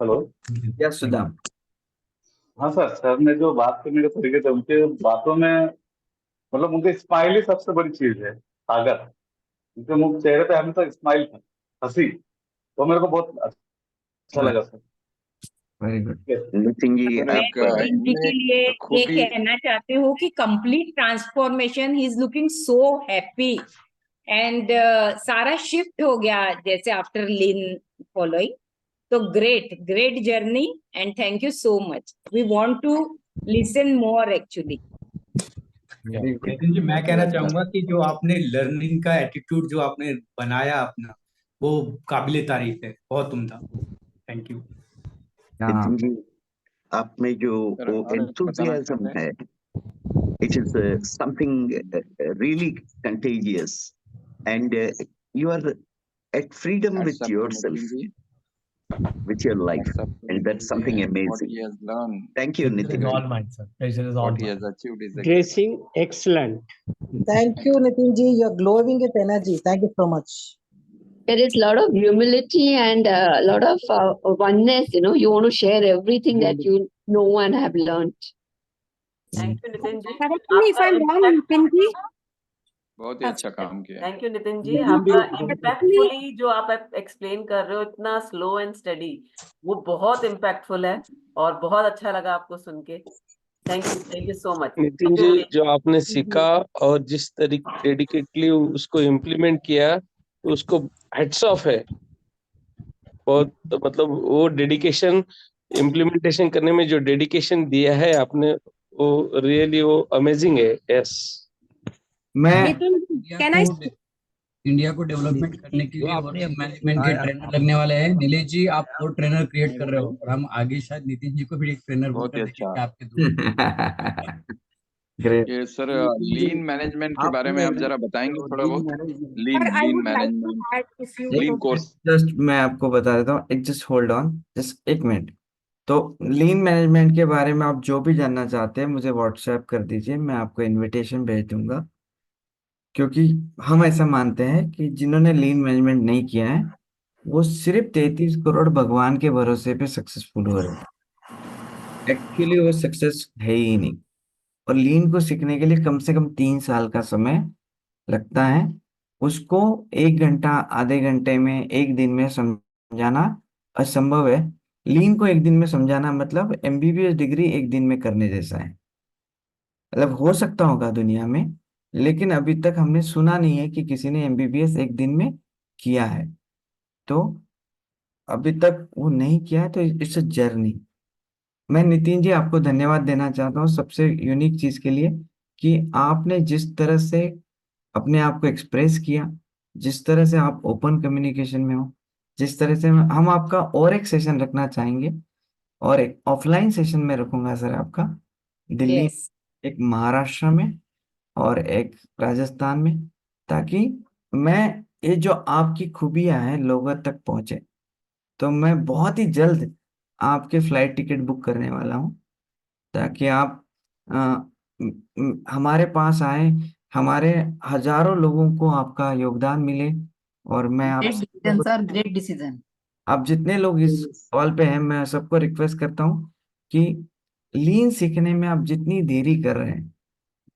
Speaker 4: हेलो।
Speaker 1: या सुदाम।
Speaker 4: हाँ सर, सर ने जो बात करने के तरीके थे उनके बातों में, मतलब उनके स्माइल ही सबसे बड़ी चीज है। अगर उनके मुंह चेहरे पे हमेशा स्माइल था, हंसी, तो मेरे को बहुत अच्छा लगा sir.
Speaker 1: Very good.
Speaker 12: Nitin ji
Speaker 10: मैं
Speaker 12: आप
Speaker 10: नितिन जी के लिए ये
Speaker 5: खूबी
Speaker 10: कहना चाहती हूँ कि complete transformation, he is looking so happy and सारा शिफ्ट हो गया जैसे आफ्टर लीन फॉलोइंग। तो great great journey and thank you so much. We want to listen more actually.
Speaker 1: Very good.
Speaker 2: Nitin ji, मैं कहना चाहूंगा कि जो आपने लर्निंग का एटीट्यूड जो आपने बनाया अपना, वो काबिले तारीफ है, बहुत उम्दा। Thank you.
Speaker 1: हाँ।
Speaker 12: नितिन जी आप में जो
Speaker 5: सर
Speaker 12: वो
Speaker 5: और बताना
Speaker 12: एंथुजियाज्म
Speaker 5: चाहते हैं।
Speaker 12: है, it is something really contagious, and you are at freedom
Speaker 5: Hats
Speaker 12: with
Speaker 5: up to
Speaker 12: yourself,
Speaker 5: Nitin ji.
Speaker 12: with your life,
Speaker 5: Hats up to
Speaker 12: and that's
Speaker 5: Nitin ji
Speaker 12: something
Speaker 5: and what
Speaker 12: amazing.
Speaker 5: he has learned,
Speaker 12: Thank you,
Speaker 2: Pleasure is
Speaker 12: Nitin ji.
Speaker 2: all mine, sir. Pleasure is all
Speaker 5: what he
Speaker 2: mine.
Speaker 5: has achieved is a
Speaker 3: Dressing excellent.
Speaker 6: Thank you, Nitin ji. You're glowing with energy. Thank you so much.
Speaker 11: There is a lot of humility and a lot of oneness. You want to share everything that you know and have learned.
Speaker 9: Thank you, Nitin ji.
Speaker 6: Correct me if I'm wrong, Nitin ji.
Speaker 5: बहुत ही अच्छा काम किया।
Speaker 9: थैंक यू नितिन जी।
Speaker 6: नितिन जी,
Speaker 9: आपका
Speaker 6: correct me.
Speaker 9: इम्पैक्टफुली जो आप एक्सप्लेन कर रहे हो, इतना स्लो एंड स्टडी, वो बहुत इम्पैक्टफुल है और बहुत अच्छा लगा आपको सुन के। Thank you so much.
Speaker 3: Nitin ji, जो आपने सीखा और जिस तरीके डेडिकेटली उसको इम्प्लीमेंट किया, तो उसको हेड्स ऑफ है। बहुत मतलब वो डेडिकेशन, इम्प्लीमेंटेशन करने में जो डेडिकेशन दिया है आपने, वो रियली वो अमेजिंग है। यस।
Speaker 1: मैं
Speaker 10: नितिन कैन आई
Speaker 2: इंडिया को डेवलपमेंट करने के लिए और मैनेजमेंट के ट्रेनर लगने वाले हैं। नीलेश जी, आप और ट्रेनर क्रिएट कर रहे हो, और हम आगे शायद नितिन जी को भी एक ट्रेनर
Speaker 5: बहुत ही
Speaker 2: बनकर
Speaker 5: अच्छा।
Speaker 2: देखेंगे आपके थ्रू।
Speaker 1: ग्रेट।
Speaker 5: ये सर लीन मैनेजमेंट के बारे में आप जरा बताएंगे थोड़ा बहुत।
Speaker 10: Sir I
Speaker 5: lean
Speaker 10: would like to
Speaker 5: management,
Speaker 10: add if you
Speaker 5: lean course.
Speaker 1: Just मैं आपको बता देता हूँ, एक just hold on, just 1 minute. तो लीन मैनेजमेंट के बारे में आप जो भी जानना चाहते हैं मुझे व्हाट्सएप कर दीजिए, मैं आपको इनविटेशन भेज दूंगा। क्योंकि हम ऐसा मानते हैं कि जिन्होंने लीन मैनेजमेंट नहीं किया है वो सिर्फ 33 करोड़ भगवान के भरोसे पे सक्सेसफुल हो रहे हैं। एक्चुअली वो सक्सेस है ही नहीं। और लीन को सीखने के लिए कम से कम 3 साल का समय लगता है। उसको 1 घंटा, आधे घंटे में, एक दिन में समझाना असंभव है। लीन को एक दिन में समझाना मतलब एमबीबीएस डिग्री एक दिन में करने जैसा है। मतलब हो सकता होगा दुनिया में, लेकिन अभी तक हमने सुना नहीं है कि किसी ने एमबीबीएस एक दिन में किया है। तो अभी तक वो नहीं किया है, तो इट्स अ जर्नी। मैं नितिन जी आपको धन्यवाद देना चाहता हूँ सबसे यूनिक चीज के लिए, कि आपने जिस तरह से अपने आप को एक्सप्रेस किया, जिस तरह से आप ओपन कम्युनिकेशन में हो, जिस तरह से हम आपका और एक सेशन रखना चाहेंगे, और एक ऑफलाइन सेशन में रखूंगा सर आपका, दिल्ली,
Speaker 10: यस
Speaker 1: एक महाराष्ट्र में और एक राजस्थान में, ताकि मैं ये जो आपकी खूबियां हैं लोगों तक पहुंचे। तो मैं बहुत ही जल्द आपके फ्लाइट टिकट बुक करने वाला हूं, ताकि आप हमारे पास आए, हमारे हजारों लोगों को आपका योगदान मिले, और मैं आप
Speaker 10: great decision sir, great decision.
Speaker 1: आप जितने लोग इस कॉल पे हैं, मैं सबको रिक्वेस्ट करता हूँ कि लीन सीखने में आप जितनी देरी कर रहे हैं,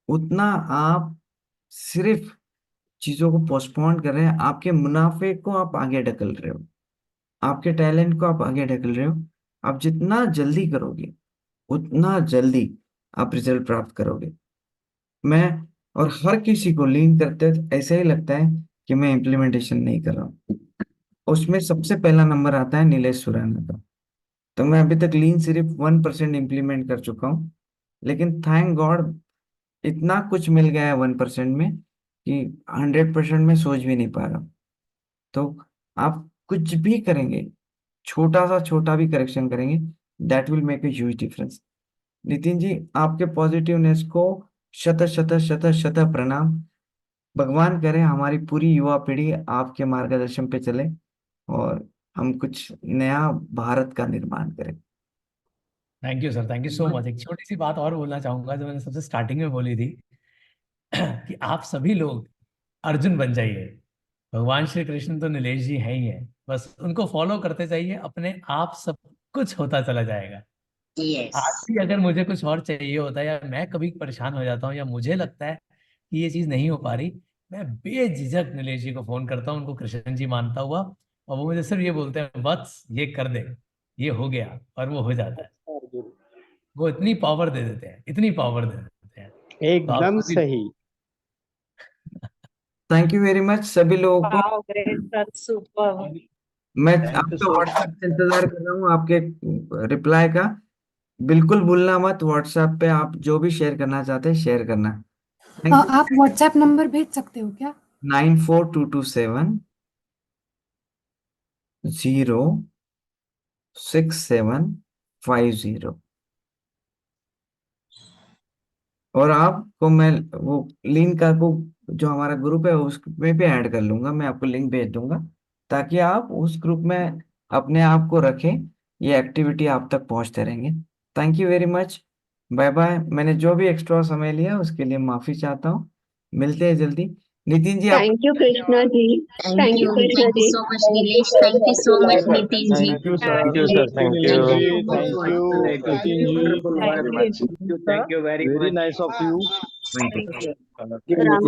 Speaker 1: उतना आप सिर्फ चीजों को पोस्टपोन कर रहे हैं। आपके मुनाफे को आप आगे ढकल रहे हो, आपके टैलेंट को आप आगे ढकल रहे हो। आप जितना जल्दी करोगे, उतना जल्दी आप रिजल्ट प्राप्त करोगे। मैं और हर किसी को लीन करते ऐसा ही लगता है कि मैं इम्प्लीमेंटेशन नहीं कर रहा हूँ। उसमें सबसे पहला नंबर आता है नीलेश सुराना का। तो मैं अभी तक लीन सिर्फ 1% इम्प्लीमेंट कर चुका हूँ, लेकिन थैंक गॉड इतना कुछ मिल गया है 1% में कि 100% में सोच भी नहीं पा रहा हूँ। तो आप कुछ भी करेंगे, छोटा सा छोटा भी करेक्शन करेंगे, that will make a huge difference. Nitin ji, आपके पॉजिटिवनेस को शत शत शत शत प्रणाम। भगवान करे हमारी पूरी युवा पीढ़ी आपके मार्गदर्शन पे चले, और हम कुछ नया भारत का निर्माण करें।
Speaker 2: Thank you sir, thank you so much. एक छोटी सी बात और बोलना चाहूंगा जो मैंने सबसे स्टार्टिंग में बोली थी कि आप सभी लोग अर्जुन बन जाइए। भगवान श्री कृष्ण तो नीलेश जी है ही है, बस उनको फॉलो करते जाइए, अपने आप सब कुछ होता चला जाएगा। आज भी अगर मुझे कुछ और चाहिए होता है, या मैं कभी परेशान हो जाता हूँ, या मुझे लगता है कि ये चीज नहीं हो पा रही, मैं बेझिझक नीलेश जी को फोन करता हूँ, उनको कृष्ण जी मानता हुआ, और वो मुझे सिर्फ ये बोलते हैं, वत्स ये कर दे, ये हो गया, और वो हो जाता है। वो इतनी पावर दे देते हैं, इतनी पावर दे देते हैं। तो आप
Speaker 15: एकदम
Speaker 2: सभी
Speaker 15: सही।
Speaker 1: थैंक यू वेरी मच सभी लोगों को।
Speaker 16: Wow great sir, super.
Speaker 1: मैं
Speaker 3: थैंक यू
Speaker 1: आपका
Speaker 3: सो
Speaker 1: व्हाट्सएप से इंतजार कर रहा हूँ, आपके रिप्लाई का। बिल्कुल भूलना मत, व्हाट्सएप पे आप जो भी शेयर करना चाहते हैं शेयर करना। Thank you.
Speaker 17: आप व्हाट्सएप नंबर भेज सकते हो क्या?
Speaker 1: 9422706750। और आपको मैं वो लिंक को, जो हमारा ग्रुप है उसमें भी ऐड कर लूंगा, मैं आपको लिंक भेज दूंगा, ताकि आप उस ग्रुप में अपने आप को रखें। ये एक्टिविटी आप तक पहुंचते रहेंगे। Thank you very much. Bye bye. मैंने जो भी एक्स्ट्रा समय लिया उसके लिए माफी चाहता हूँ। मिलते हैं जल्दी। नितिन जी, आप
Speaker 16: thank you Krishna ji. Thank you Krishna
Speaker 18: Thank you
Speaker 16: ji.
Speaker 18: so much, Nilesh. Thank you so much, Nitin ji.
Speaker 13: Thank you sir.
Speaker 3: Thank you sir, thank you.
Speaker 13: Nilesh ji,
Speaker 18: Thank
Speaker 13: thank
Speaker 18: you.
Speaker 13: You Nitin ji.
Speaker 3: Wonderful,
Speaker 16: thank
Speaker 3: very much.
Speaker 16: You
Speaker 15: Thank you very
Speaker 13: very
Speaker 15: much.
Speaker 13: Nice of you.
Speaker 1: Thank you.
Speaker 16: Ram